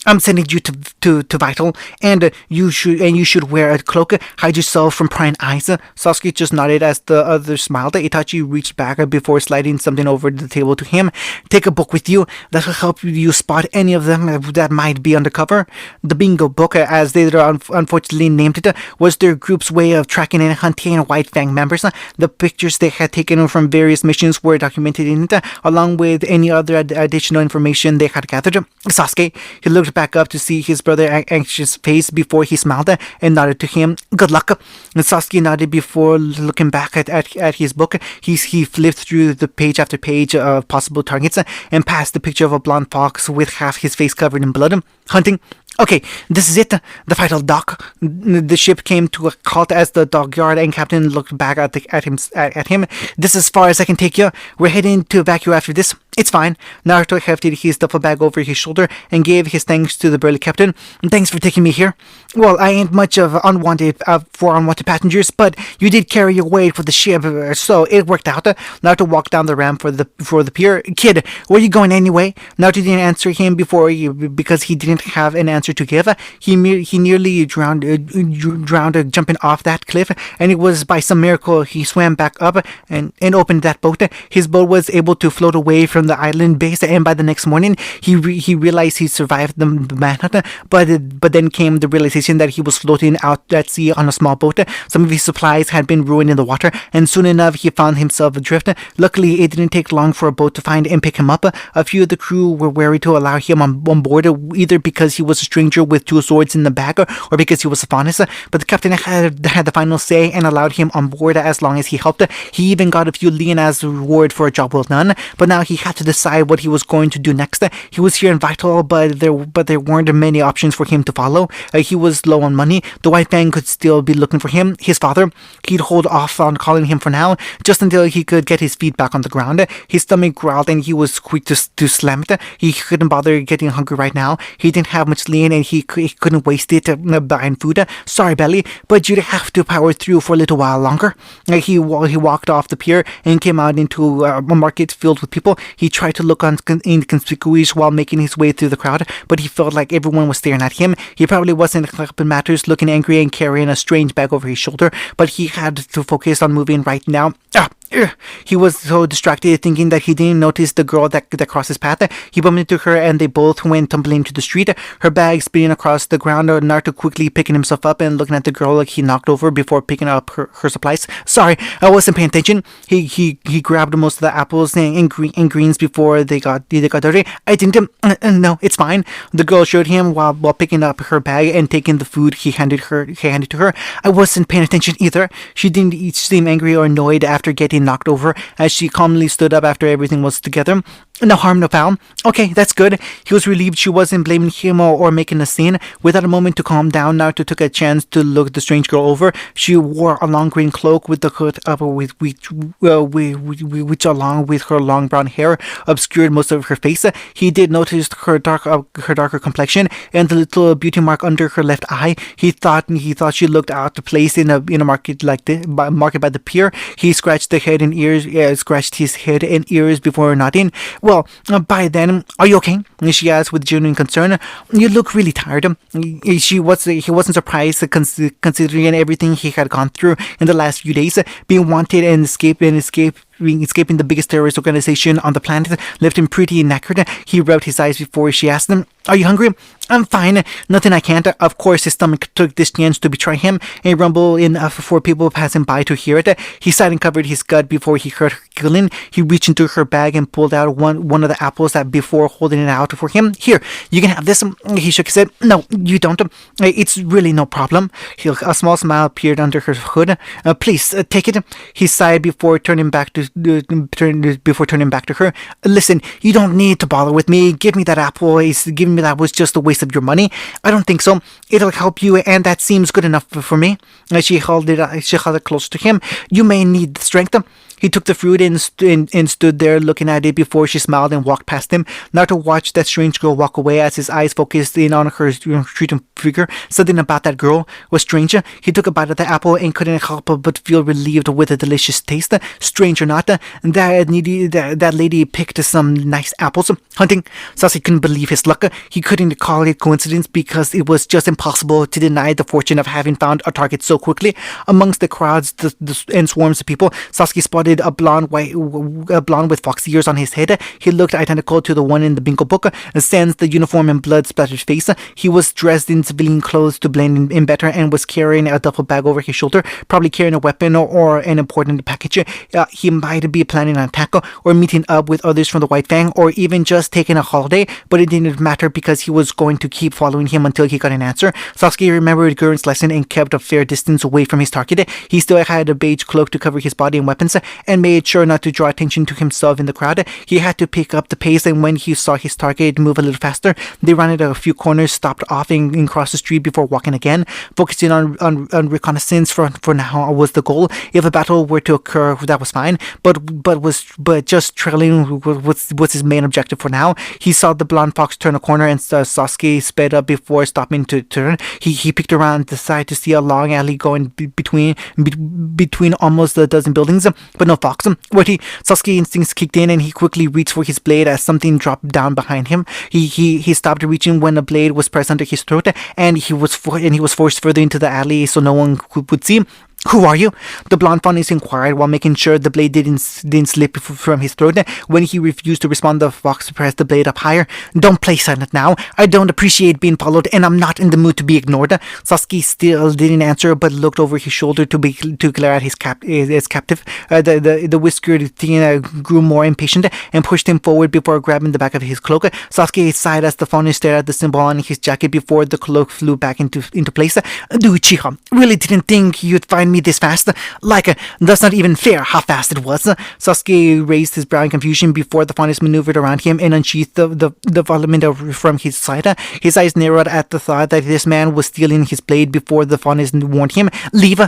Speaker 1: I'm sending you to Vital, and you should wear a cloak, hide yourself from prying eyes. Sasuke just nodded as the other smiled. Itachi reached back before sliding something over the table to him. Take a book with you. That'll help you spot any of them that might be undercover. The bingo book, as they unfortunately named it, was their group's way of tracking and hunting White Fang members. The pictures they had taken from various missions were documented in it, along with any other additional information they had gathered. Sasuke, he looked back up to see his brother's anxious face before he smiled and nodded to him. Good luck. And Sasuke nodded before looking back at his book. He flipped through the page after page of possible targets and passed the picture of a blonde fox with half his face covered in blood. Hunting. Okay, this is it. The Vital dock. The ship came to a halt as the dockyard and captain looked back at him. This is as far as I can take you. We're heading to evacuate after this. It's fine. Naruto hefted his duffel bag over his shoulder and gave his thanks to the burly captain. Thanks for taking me here. Well, I ain't much of unwanted passengers, but you did carry your weight for the ship, so it worked out. Naruto walked down the ramp for the pier. Kid, where are you going anyway? Naruto didn't answer him because he didn't have an answer to give. He nearly drowned jumping off that cliff, and it was by some miracle he swam back up and opened that boat. His boat was able to float away from the island base, and by the next morning he realized he survived the manhunt, but then came the realization that he was floating out at sea on a small boat. Some of his supplies had been ruined in the water, and soon enough he found himself adrift. Luckily, it didn't take long for a boat to find and pick him up. A few of the crew were wary to allow him on board, either because he was a stranger with 2 swords in the bag, or because he was a faunus, but the captain had the final say and allowed him on board as long as he helped. He even got a few lien as a reward for a job well done, but now he had to decide what he was going to do next. He was here in Vital, but there weren't many options for him to follow. He was low on money. The White Fang could still be looking for him. His father, he'd hold off on calling him for now, just until he could get his feet back on the ground. His stomach growled and he was quick to slam it. He couldn't bother getting hungry right now. He didn't have much lien and he couldn't waste it buying food. Sorry, Belly, but you'd have to power through for a little while longer. He walked off the pier and came out into a market filled with people. He tried to look inconspicuous while making his way through the crowd, but he felt like everyone was staring at him. He probably wasn't helping matters, looking angry and carrying a strange bag over his shoulder, but he had to focus on moving right now. He was so distracted thinking that he didn't notice the girl that crossed his path. He bumped into her and they both went tumbling to the street, her bag spinning across the ground. Naruto quickly picking himself up and looking at the girl like he knocked over before picking up her supplies. Sorry, I wasn't paying attention. He grabbed most of the apples and greens before they got dirty. I didn't. No, it's fine. The girl showed him while picking up her bag and taking the food he handed to her. I wasn't paying attention either. She didn't seem angry or annoyed after getting knocked over as she calmly stood up after everything was together. No harm, no foul. Okay, that's good. He was relieved she wasn't blaming him or making a scene. Without a moment to calm down, Naruto took a chance to look the strange girl over. She wore a long green cloak with the hood up, which along with her long brown hair obscured most of her face. He did notice her darker complexion and the little beauty mark under her left eye. He thought she looked out of place in a market like this, market by the pier. He scratched his head and ears before nodding. Well, by then, are you okay? She asked with genuine concern. You look really tired. He wasn't surprised considering everything he had gone through in the last few days. Being wanted and escaping the biggest terrorist organization on the planet left him pretty knackered. He rubbed his eyes before she asked him, are you hungry? I'm fine. Nothing I can't. Of course, his stomach took this chance to betray him. A rumble enough for people passing by to hear it. He sighed and covered his gut before he heard her giggling. He reached into her bag and pulled out one of the apples that before holding it out for him. Here, you can have this. He shook his head. No, you don't. It's really no problem. A small smile appeared under her hood. Please, take it. He sighed before turning back to before turning back to her. Listen, you don't need to bother with me. Give me that apple. Giving me that was just a waste of your money. I don't think so. It'll help you, and that seems good enough for me. She held it close to him. You may need the strength. He took the fruit and stood there looking at it before she smiled and walked past him. Naruto watched that strange girl walk away as his eyes focused in on her retreating figure. Something about that girl was strange. He took a bite of the apple and couldn't help but feel relieved with the delicious taste. Strange or not, that lady picked some nice apples. Hunting. Sasuke couldn't believe his luck. He couldn't call it coincidence because it was just impossible to deny the fortune of having found a target so quickly. Amongst the crowds and swarms of people, Sasuke spotted a blonde with foxy ears on his head. He looked identical to the one in the bingo book. Sans the uniform and blood-splattered face, he was dressed in civilian clothes to blend in better and was carrying a duffel bag over his shoulder, probably carrying a weapon or an important package. He might be planning an attack or meeting up with others from the White Fang or even just taking a holiday, but it didn't matter because he was going to keep following him until he got an answer. Sasuke remembered Gurren's lesson and kept a fair distance away from his target. He still had a beige cloak to cover his body and weapons, and made sure not to draw attention to himself in the crowd. He had to pick up the pace, and when he saw his target move a little faster, they rounded a few corners, stopped off and crossed the street before walking again. Focusing on reconnaissance for now was the goal. If a battle were to occur, that was fine, but just trailing was his main objective for now. He saw the blonde fox turn a corner and Sasuke sped up before stopping to turn. He peeked around the side to see a long alley going between almost a dozen buildings, but no fox. Sasuke instincts kicked in and he quickly reached for his blade as something dropped down behind him. He stopped reaching when a blade was pressed under his throat, and he was forced further into the alley so no one would see. Who are you? The blonde fox inquired while making sure the blade didn't slip from his throat. When he refused to respond, the fox pressed the blade up higher. Don't play silent now. I don't appreciate being followed, and I'm not in the mood to be ignored. Sasuke still didn't answer, but looked over his shoulder to glare at his captive. The whiskered thing grew more impatient and pushed him forward before grabbing the back of his cloak. Sasuke sighed as the fox stared at the symbol on his jacket before the cloak flew back into place. Dude, Uchiha, really didn't think you'd find me this fast. That's not even fair how fast it was. Sasuke raised his brow in confusion before the fox maneuvered around him and unsheathed the vomit from his side. His eyes narrowed at the thought that this man was stealing his blade before the fox warned him. Leave,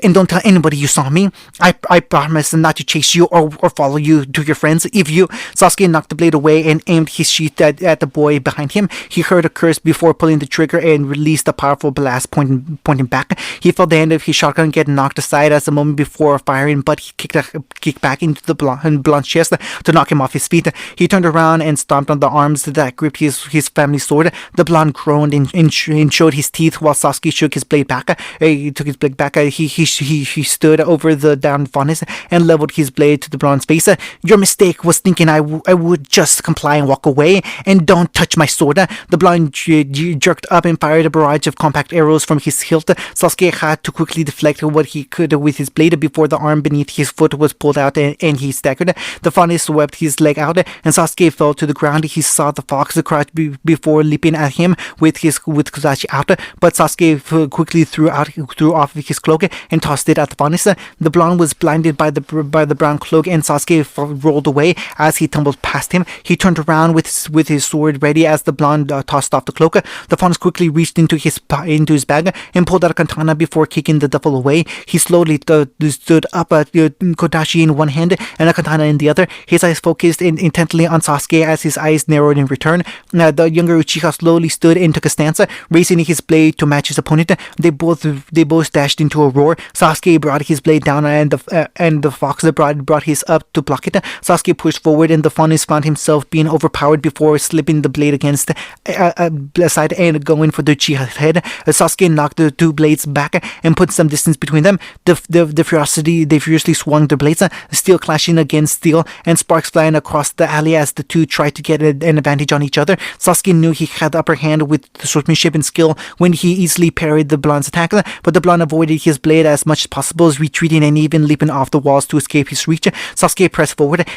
Speaker 1: and don't tell anybody you saw me. I promise not to chase you or follow you to your friends. If you... Sasuke knocked the blade away and aimed his sheath at the boy behind him. He heard a curse before pulling the trigger and released a powerful blast pointing back. He felt the end of his shotgun get knocked aside as a moment before firing, but he kicked back into the blonde chest to knock him off his feet. He turned around and stomped on the arms that gripped his family sword. The blonde groaned and showed his teeth while Sasuke shook his blade back. He took his blade back. He stood over the downed fox and leveled his blade to the blonde's face. Your mistake was thinking I would just comply and walk away, and don't touch my sword. The blonde jerked up and fired a barrage of compact arrows from his hilt. Sasuke had to quickly deflect what he could with his blade before the arm beneath his foot was pulled out and he staggered. The fox swept his leg out and Sasuke fell to the ground. He saw the fox crouch before leaping at him with Kuzashi out, but Sasuke quickly threw off his cloak and tossed it at the fox. The blonde was blinded by the brown cloak and Sasuke rolled away as he tumbled past him. He turned around with his sword ready as the blonde tossed off the cloak. The fox quickly reached into his bag and pulled out a katana before kicking the duffel away. He slowly stood up, Kodashi in one hand and a katana in the other. His eyes focused intently on Sasuke as his eyes narrowed in return. The younger Uchiha slowly stood and took a stance, raising his blade to match his opponent. They both dashed into a roar. Sasuke brought his blade down and the fox brought his up to block it. Sasuke pushed forward and the fox found himself being overpowered before slipping the blade against side and going for the Uchiha's head. Sasuke knocked the two blades back and put some distance between them. They furiously swung their blades, steel clashing against steel and sparks flying across the alley as the two tried to get an advantage on each other. Sasuke knew he had the upper hand with the swordsmanship and skill when he easily parried the blonde's attack, but the blonde avoided his blade as much as possible, retreating and even leaping off the walls to escape his reach. Sasuke pressed forward,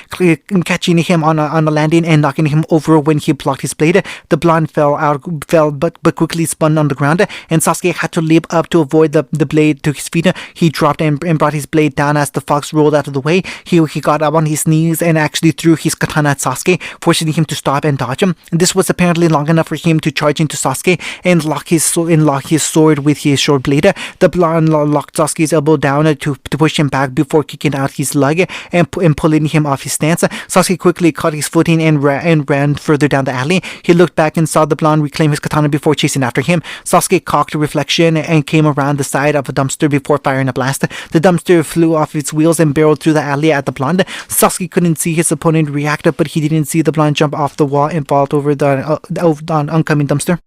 Speaker 1: catching him on a landing and knocking him over when he blocked his blade. The blonde fell but quickly spun on the ground, and Sasuke had to leap up to avoid the blade to his feet feet. He dropped and brought his blade down as the fox rolled out of the way. He got up on his knees and actually threw his katana at Sasuke, forcing him to stop and dodge him. This was apparently long enough for him to charge into Sasuke and lock his sword with his short blade. The blonde locked Sasuke's elbow down to push him back before kicking out his leg and pulling him off his stance. Sasuke quickly caught his footing and ran further down the alley. He looked back and saw the blonde reclaim his katana before chasing after him. Sasuke cocked a reflection and came around the side of a dumpster before firing a blast. The dumpster flew off its wheels and barreled through the alley at the blonde. Sasuke couldn't see his opponent react, but he didn't see the blonde jump off the wall and fall over the oncoming dumpster.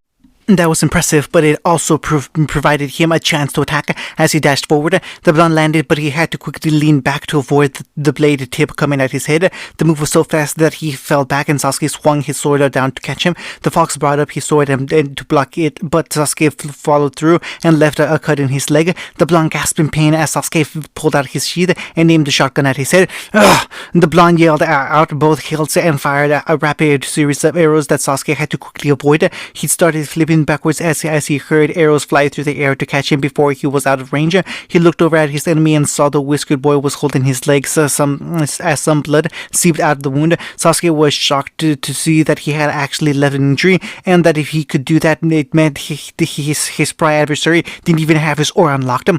Speaker 1: That was impressive, but it also provided him a chance to attack as he dashed forward. The blonde landed, but he had to quickly lean back to avoid the blade tip coming at his head. The move was so fast that he fell back and Sasuke swung his sword down to catch him. The fox brought up his sword and to block it, but Sasuke followed through and left a cut in his leg. The blonde gasped in pain as Sasuke pulled out his sheath and aimed the shotgun at his head. Ugh! The blonde yelled out both hilts and fired a rapid series of arrows that Sasuke had to quickly avoid. He started flipping backwards as he heard arrows fly through the air to catch him before he was out of range. He looked over at his enemy and saw the whiskered boy was holding his legs as some blood seeped out of the wound. Sasuke was shocked to see that he had actually left an injury, and that if he could do that, it meant his prior adversary didn't even have his aura unlocked.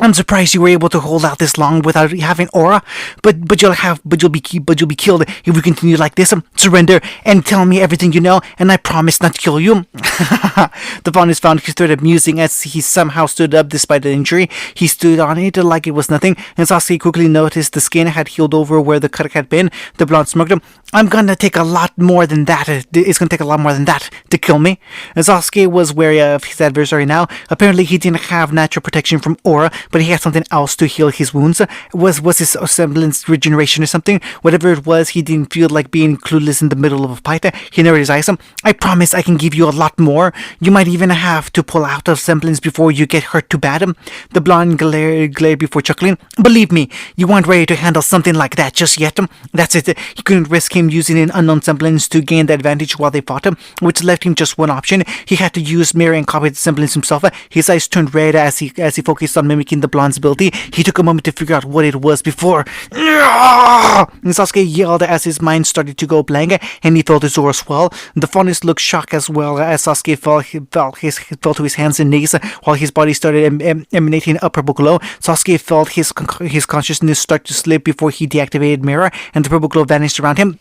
Speaker 1: I'm surprised you were able to hold out this long without having aura, but you'll be killed if you continue like this. Surrender and tell me everything you know, and I promise not to kill you. The Faunus found his threat amusing as he somehow stood up despite the injury. He stood on it like it was nothing, and Sasuke quickly noticed the skin had healed over where the cut had been. The blonde smirked. I'm gonna take a lot more than that. It's gonna take a lot more than that to kill me. And Sasuke was wary of his adversary now. Apparently, he didn't have natural protection from aura, but he had something else to heal his wounds. Was his semblance regeneration or something? Whatever it was, he didn't feel like being clueless in the middle of a fight. He narrowed his eyes. I promise I can give you a lot more. You might even have to pull out of semblance before you get hurt too bad. The blonde glared before chuckling. Believe me, you weren't ready to handle something like that just yet. That's it. He couldn't risk him using an unknown semblance to gain the advantage while they fought, which left him just one option. He had to use mirror and copy the semblance himself. His eyes turned red as he focused on mimicking the blonde's ability. He took a moment to figure out what it was before. And Sasuke yelled as his mind started to go blank and he felt his aura swell. The Faunus looked shocked as well as Sasuke fell to his hands and knees while his body started emanating a purple glow. Sasuke felt his consciousness start to slip before he deactivated mirror and the purple glow vanished around him.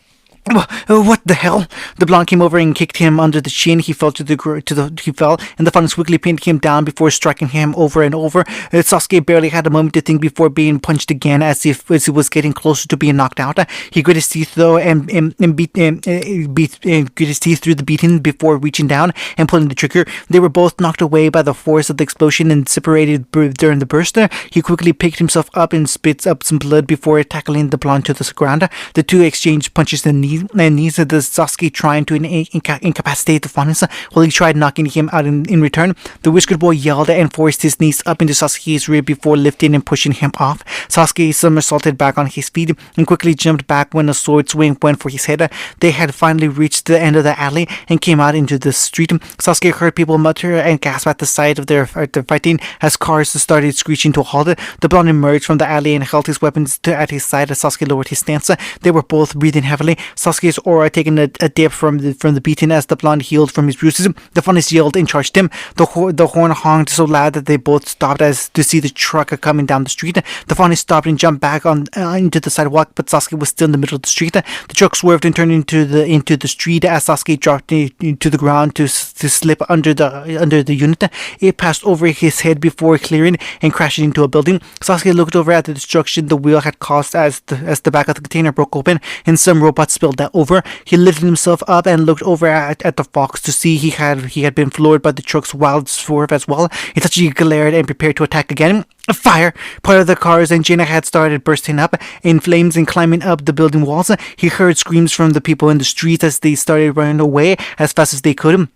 Speaker 1: What the hell? The blonde came over and kicked him under the chin. He fell and the Faunus quickly pinned him down before striking him over and over. Sasuke barely had a moment to think before being punched again as he was getting closer to being knocked out. He grit his teeth though and grit his teeth through the beating before reaching down and pulling the trigger. They were both knocked away by the force of the explosion and separated during the burst. He quickly picked himself up and spits up some blood before tackling the blonde to the ground. The two exchanged punches and knees of the Sasuke trying to incapacitate the Faunus while he tried knocking him out in return. The whiskered boy yelled and forced his knees up into Sasuke's rear before lifting and pushing him off. Sasuke somersaulted back on his feet and quickly jumped back when a sword swing went for his head. They had finally reached the end of the alley and came out into the street. Sasuke heard people mutter and gasp at the sight of their fighting as cars started screeching to a halt. The blonde emerged from the alley and held his weapons at his side as Sasuke lowered his stance. They were both breathing heavily. Sasuke's aura taking a dip from the beating as the blonde healed from his bruises. The Faunus yelled and charged him. The horn honked so loud that they both stopped as to see the truck coming down the street. The Faunus stopped and jumped back into the sidewalk, but Sasuke was still in the middle of the street. The truck swerved and turned into the street as Sasuke dropped into the ground to slip under the unit. It passed over his head before clearing and crashing into a building. Sasuke looked over at the destruction the wheel had caused as the back of the container broke open and some robots spilled that over. He lifted himself up and looked over at the fox to see he had been floored by the truck's wild swerve as well. Itachi glared and prepared to attack again. Fire! Part of the car's engine had started bursting up in flames and climbing up the building walls. He heard screams from the people in the street as they started running away as fast as they could.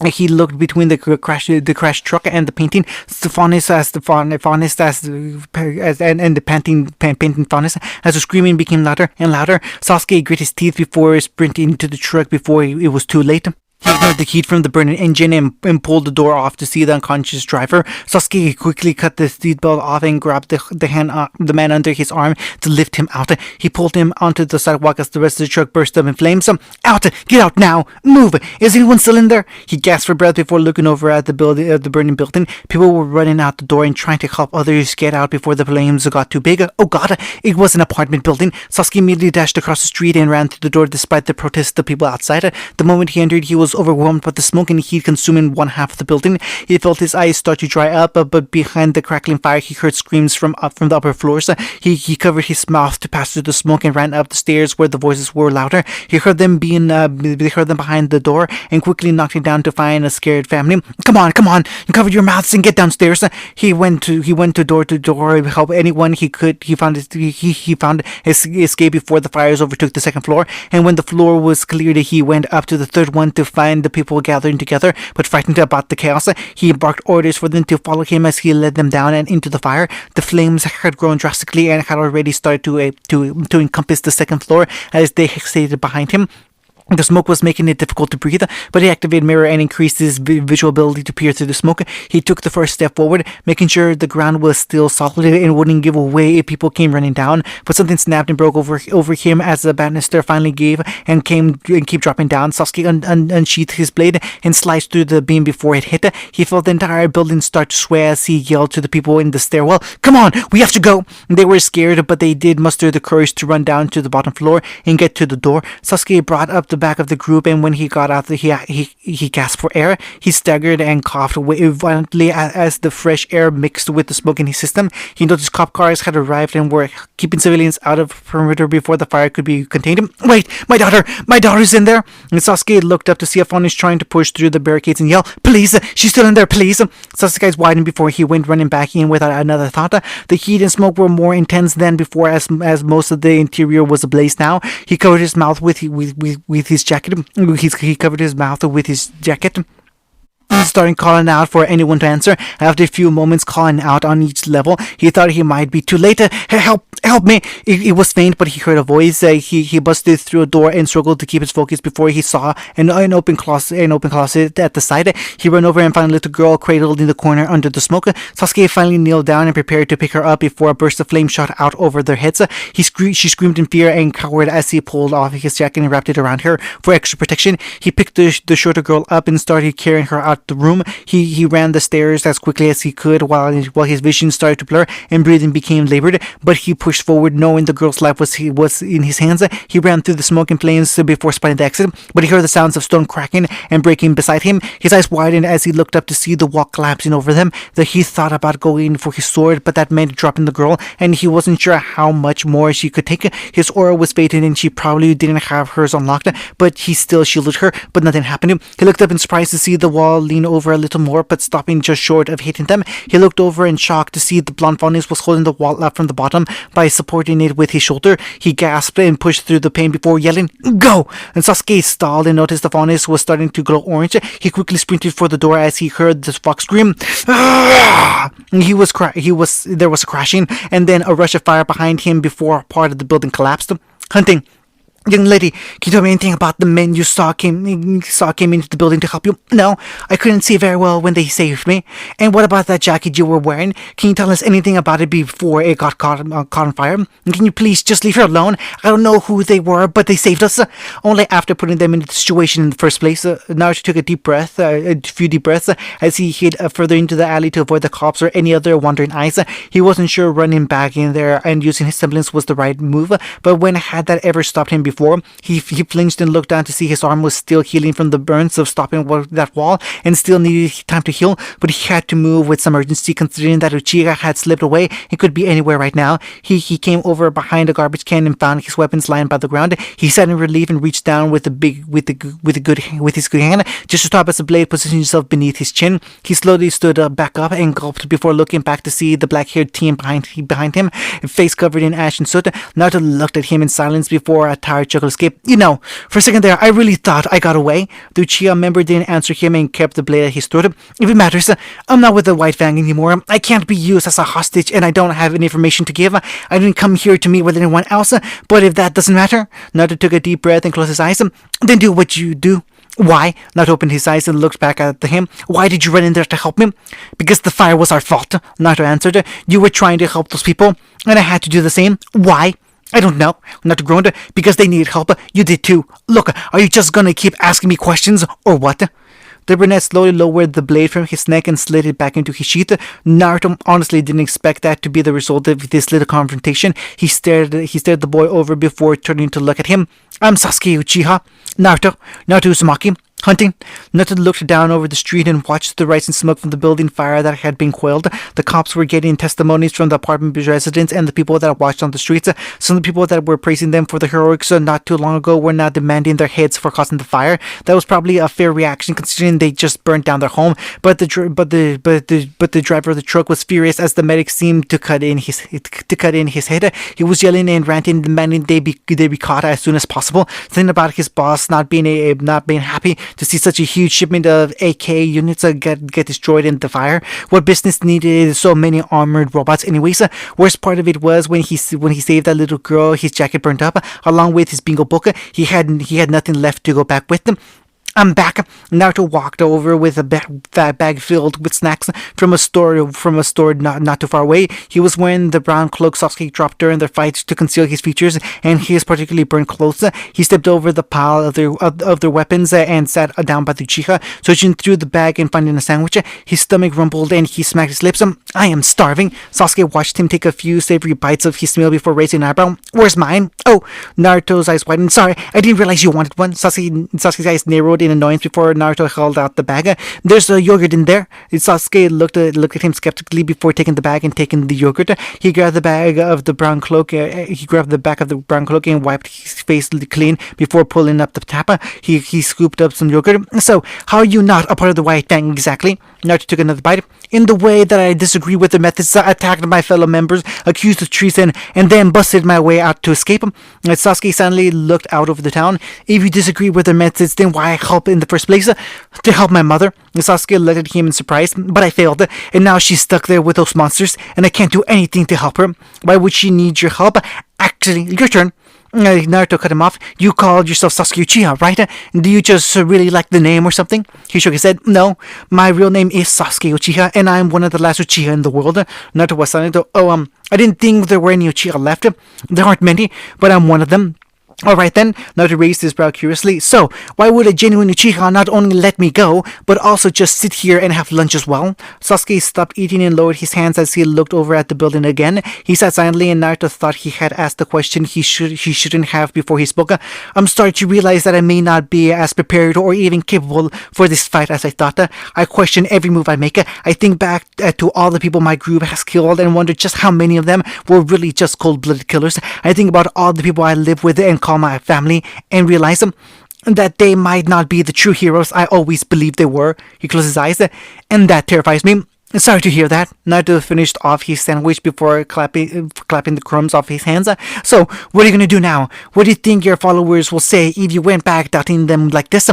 Speaker 1: He looked between the crashed truck and the painting. The Faunus and the painting Faunus as the screaming became louder and louder. Sasuke grit his teeth before sprinting to the truck before it was too late. He ignored the heat from the burning engine and pulled the door off to see the unconscious driver. Sasuke quickly cut the seatbelt off and grabbed the man under his arm to lift him out. He pulled him onto the sidewalk as the rest of the truck burst up in flames. Out! Get out now! Move! Is anyone still in there? He gasped for breath before looking over at the burning building. People were running out the door and trying to help others get out before the flames got too big. Oh god! It was an apartment building. Sasuke immediately dashed across the street and ran through the door despite the protests of the people outside. The moment he entered, he was overwhelmed by the smoke and heat consuming one half of the building. He felt his eyes start to dry up, but behind the crackling fire, he heard screams from the upper floors. He covered his mouth to pass through the smoke and ran up the stairs where the voices were louder. He heard them behind the door and quickly knocked it down to find a scared family. Come on! Cover your mouths and get downstairs. He went door to door to help anyone he could. He found his escape before the fires overtook the second floor, and when the floor was cleared, he went up to the third one to find the people gathering together. But frightened about the chaos, he barked orders for them to follow him as he led them down and into the fire. The flames had grown drastically and had already started to encompass the second floor as they stayed behind him. The smoke was making it difficult to breathe, but he activated mirror and increased his visual ability to peer through the smoke. He took the first step forward, making sure the ground was still solid and wouldn't give away if people came running down. But something snapped and broke over him as the banister finally gave and kept dropping down. Sasuke unsheathed his blade and sliced through the beam before it hit. He felt the entire building start to sway as he yelled to the people in the stairwell, "Come on, we have to go!" They were scared, but they did muster the courage to run down to the bottom floor and get to the door. Sasuke brought up the back of the group, and when he got out, he gasped for air. He staggered and coughed violently as the fresh air mixed with the smoke in his system. He noticed cop cars had arrived and were keeping civilians out of the perimeter before the fire could be contained. Wait, my daughter's in there! And Sasuke looked up to see Afani's trying to push through the barricades and yell, "Please, she's still in there, please!" Sasuke's eyes widened before he went running back in without another thought. The heat and smoke were more intense than before as most of the interior was ablaze now. He covered his mouth with his jacket. He covered his mouth with his jacket, starting calling out for anyone to answer. After a few moments calling out on each level, he thought he might be too late. Help me! It was faint, but he heard a voice. He busted through a door and struggled to keep his focus before he saw an open closet at the side. He ran over and found a little girl cradled in the corner under the smoke. Sasuke finally kneeled down and prepared to pick her up before a burst of flame shot out over their heads. She screamed in fear and cowered as he pulled off his jacket and wrapped it around her for extra protection. He picked the shorter girl up and started carrying her out the room. He ran the stairs as quickly as he could while his vision started to blur and breathing became labored, but he pushed forward knowing the girl's life was in his hands. He ran through the smoke and flames before spotting the exit, but he heard the sounds of stone cracking and breaking beside him. His eyes widened as he looked up to see the wall collapsing over them. He thought about going for his sword, but that meant dropping the girl, and he wasn't sure how much more she could take. His aura was fading and she probably didn't have hers unlocked, but he still shielded her, but nothing happened. He looked up in surprise to see the wall lean over a little more, but stopping just short of hitting them. He looked over in shock to see the blonde Faunus was holding the wall up from the bottom by supporting it with his shoulder. He gasped and pushed through the pain before yelling, "Go!" And Sasuke stalled and noticed the Faunus was starting to glow orange. He quickly sprinted for the door as he heard the fox scream. There was a crashing and then a rush of fire behind him before part of the building collapsed. Hunting. Young lady, can you tell me anything about the men you saw came into the building to help you? No, I couldn't see very well when they saved me. And what about that jacket you were wearing? Can you tell us anything about it before it got caught on fire? And can you please just leave her alone? I don't know who they were, but they saved us. Only after putting them into the situation in the first place. Naruto took a few deep breaths as he hid further into the alley to avoid the cops or any other wandering eyes. He wasn't sure running back in there and using his semblance was the right move, but when had that ever stopped him before? He flinched and looked down to see his arm was still healing from the burns of stopping that wall and still needed time to heal, but he had to move with some urgency considering that Uchiha had slipped away and could be anywhere right now. He came over behind a garbage can and found his weapons lying by the ground. He sat in relief and reached down with his good hand just to stop as the blade positioned himself beneath his chin. He slowly stood back up and gulped before looking back to see the black-haired teen behind him, face covered in ash and soot. Naruto looked at him in silence before a tired chuckle escaped. You know, for a second there, I really thought I got away. The Uchiha member didn't answer him and kept the blade at his throat. If it matters, I'm not with the White Fang anymore. I can't be used as a hostage and I don't have any information to give. I didn't come here to meet with anyone else, but if that doesn't matter, Naruto took a deep breath and closed his eyes. Then do what you do. Why? Naruto opened his eyes and looked back at him. Why did you run in there to help me? Because the fire was our fault, Naruto answered. You were trying to help those people, and I had to do the same. Why? I don't know. Naruto groaned. Because they needed help. You did too. Look, are you just gonna keep asking me questions, or what? The brunette slowly lowered the blade from his neck and slid it back into his sheath. Naruto honestly didn't expect that to be the result of this little confrontation. He stared the boy over before turning to look at him. I'm Sasuke Uchiha. Naruto Uzumaki. Hunting. Naruto looked down over the street and watched the rising smoke from the building fire that had been quelled. The cops were getting testimonies from the apartment residents and the people that watched on the streets. Some of the people that were praising them for the heroics not too long ago were now demanding their heads for causing the fire. That was probably a fair reaction considering they just burnt down their home. But the driver of the truck was furious as the medic seemed to cut in his head. He was yelling and ranting, demanding they be caught as soon as possible. Thinking about his boss not being happy to see such a huge shipment of AK units get destroyed in the fire. What business needed so many armored robots anyways? Worst part of it was when he saved that little girl, his jacket burned up along with his bingo book. He had nothing left to go back with them. I'm back. Naruto walked over with a bag filled with snacks from a store not too far away. He was wearing the brown cloak Sasuke dropped during their fight to conceal his features and his particularly burned clothes. He stepped over the pile of their weapons and sat down by the Uchiha, searching through the bag and finding a sandwich. His stomach rumbled and he smacked his lips. I am starving. Sasuke watched him take a few savory bites of his meal before raising an eyebrow. Where's mine? Oh, Naruto's eyes widened. Sorry, I didn't realize you wanted one. Sasuke's eyes narrowed in annoyance before Naruto held out the bag. There's a yogurt in there. Sasuke looked at him skeptically before taking the bag and taking the yogurt. He grabbed the bag of the brown cloak. He grabbed the back of the brown cloak and wiped his face clean before pulling up the tap. He scooped up some yogurt. So, how are you not a part of the White Fang exactly? Naruto took another bite. In the way that I disagree with their methods, attacked my fellow members, accused of treason, and then busted my way out to escape. Sasuke suddenly looked out over the town. If you disagree with their methods, then why help in the first place? To help my mother. Sasuke looked at him in surprise, but I failed, and now she's stuck there with those monsters, and I can't do anything to help her. Why would she need your help? Actually, your turn. Naruto cut him off. You called yourself Sasuke Uchiha, right? Do you just really like the name or something? He shook his head. No, my real name is Sasuke Uchiha, and I'm one of the last Uchiha in the world. Naruto was silent. I didn't think there were any Uchiha left. There aren't many, but I'm one of them. Alright then, Naruto raised his brow curiously. So, why would a genuine Uchiha not only let me go, but also just sit here and have lunch as well? Sasuke stopped eating and lowered his hands as he looked over at the building again. He sat silently and Naruto thought he had asked the question he shouldn't have before he spoke. I'm starting to realize that I may not be as prepared or even capable for this fight as I thought. I question every move I make. I think back to all the people my group has killed and wonder just how many of them were really just cold-blooded killers. I think about all the people I live with and call my family and realize that they might not be the true heroes I always believed they were. He closed his eyes, and that terrifies me. Sorry to hear that. Naruto finished off his sandwich before clapping the crumbs off his hands. So, what are you gonna do now? What do you think your followers will say if you went back doubting them like this?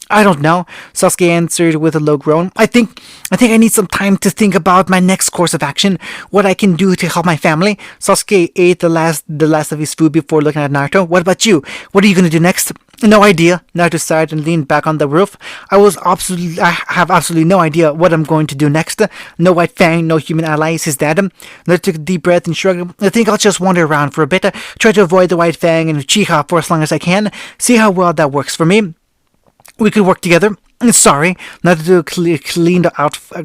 Speaker 1: I don't know, Sasuke answered with a low groan. I think I need some time to think about my next course of action, what I can do to help my family. Sasuke ate the last of his food before looking at Naruto. What about you? What are you going to do next? No idea. Naruto sighed and leaned back on the roof. I have absolutely no idea what I'm going to do next. No White Fang, no human allies, his dad. Naruto took a deep breath and shrugged. I think I'll just wander around for a bit, try to avoid the White Fang and Uchiha for as long as I can, see how well that works for me. We could work together. Sorry, Naruto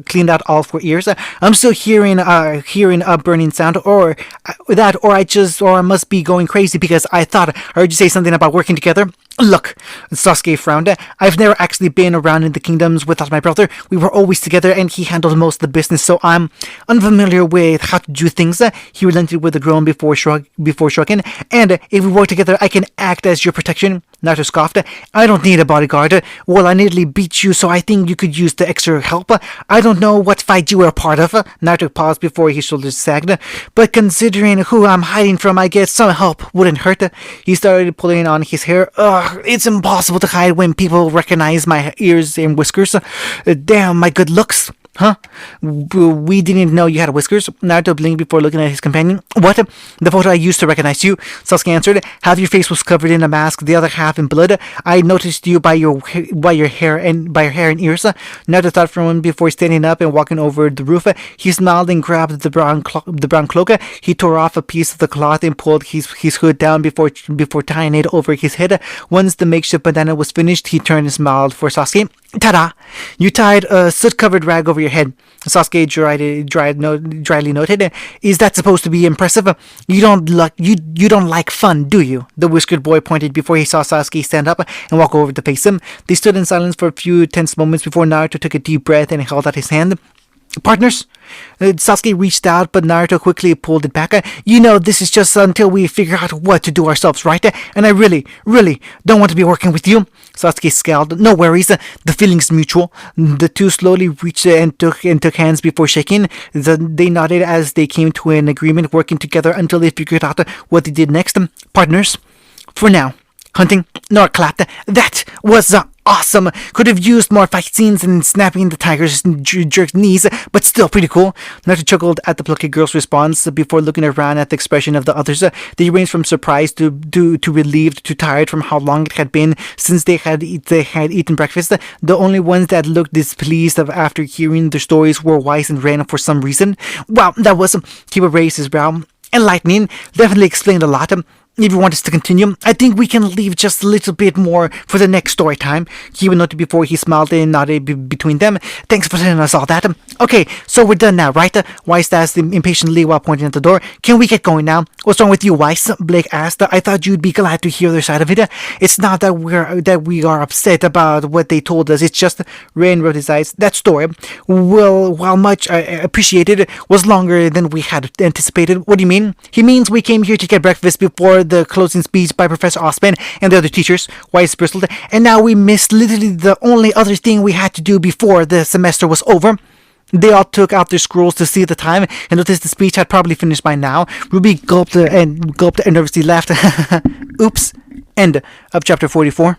Speaker 1: cleaned out all 4 ears. I'm still hearing a burning sound, or I must be going crazy because I thought I heard you say something about working together. Look, Sasuke frowned. I've never actually been around in the kingdoms without my brother. We were always together and he handled most of the business, so I'm unfamiliar with how to do things. He relented with a groan before shrugging. And if we work together, I can act as your protection. Naruto scoffed. I don't need a bodyguard. Well, I nearly beat you, so I think you could use the extra help. I don't know what fight you were a part of. Naruto paused before his shoulders sagged. But considering who I'm hiding from, I guess some help wouldn't hurt. He started pulling on his hair. It's impossible to hide when people recognize my ears and whiskers. Damn, my good looks. Huh? We didn't know you had whiskers. Naruto blinked before looking at his companion. What? The photo I used to recognize you. Sasuke answered. Half your face was covered in a mask, the other half in blood. I noticed you by your hair and ears. Naruto thought for a moment before standing up and walking over the roof. He smiled and grabbed the brown cloak. He tore off a piece of the cloth and pulled his hood down before tying it over his head. Once the makeshift bandana was finished, he turned and smiled for Sasuke. Ta-da! You tied a soot-covered rag over your head. Sasuke dryly noted. Is that supposed to be impressive? You don't like fun, do you? The whiskered boy pointed before he saw Sasuke stand up and walk over to face him. They stood in silence for a few tense moments before Naruto took a deep breath and held out his hand. Partners? Sasuke reached out, but Naruto quickly pulled it back. This is just until we figure out what to do ourselves, right? And I really, really don't want to be working with you. Sasuke scowled. No worries, the feeling's mutual. The two slowly reached and took hands before shaking. They nodded as they came to an agreement, working together until they figured out what they did next. Partners, for now. Hunting, Nor clapped. That was awesome. Could have used more fight scenes and snapping the tiger's jerked knees, but still pretty cool. Naruto chuckled at the plucky girl's response before looking around at the expression of the others. They ranged from surprised to relieved to tired from how long it had been since they had eaten breakfast. The only ones that looked displeased after hearing their stories were Weiss and Ren for some reason. Wow, that was... Kiba raised his brow. Enlightening. Definitely explained a lot. If you want us to continue, I think we can leave just a little bit more for the next story time. Kiba noted before he smiled and nodded between them. Thanks for telling us all that. Okay, so we're done now, right? Weiss asked impatiently while pointing at the door. Can we get going now? What's wrong with you, Weiss? Blake asked. I thought you'd be glad to hear their side of it. It's not that we are upset about what they told us. It's just... Ren rolled his eyes. That story, well, while much appreciated, was longer than we had anticipated. What do you mean? He means we came here to get breakfast before the closing speech by Professor Osman and the other teachers. Weiss bristled. And now we missed literally the only other thing we had to do before the semester was over. They all took out their scrolls to see the time and noticed the speech had probably finished by now. Ruby gulped and nervously laughed. Oops. End of chapter 44.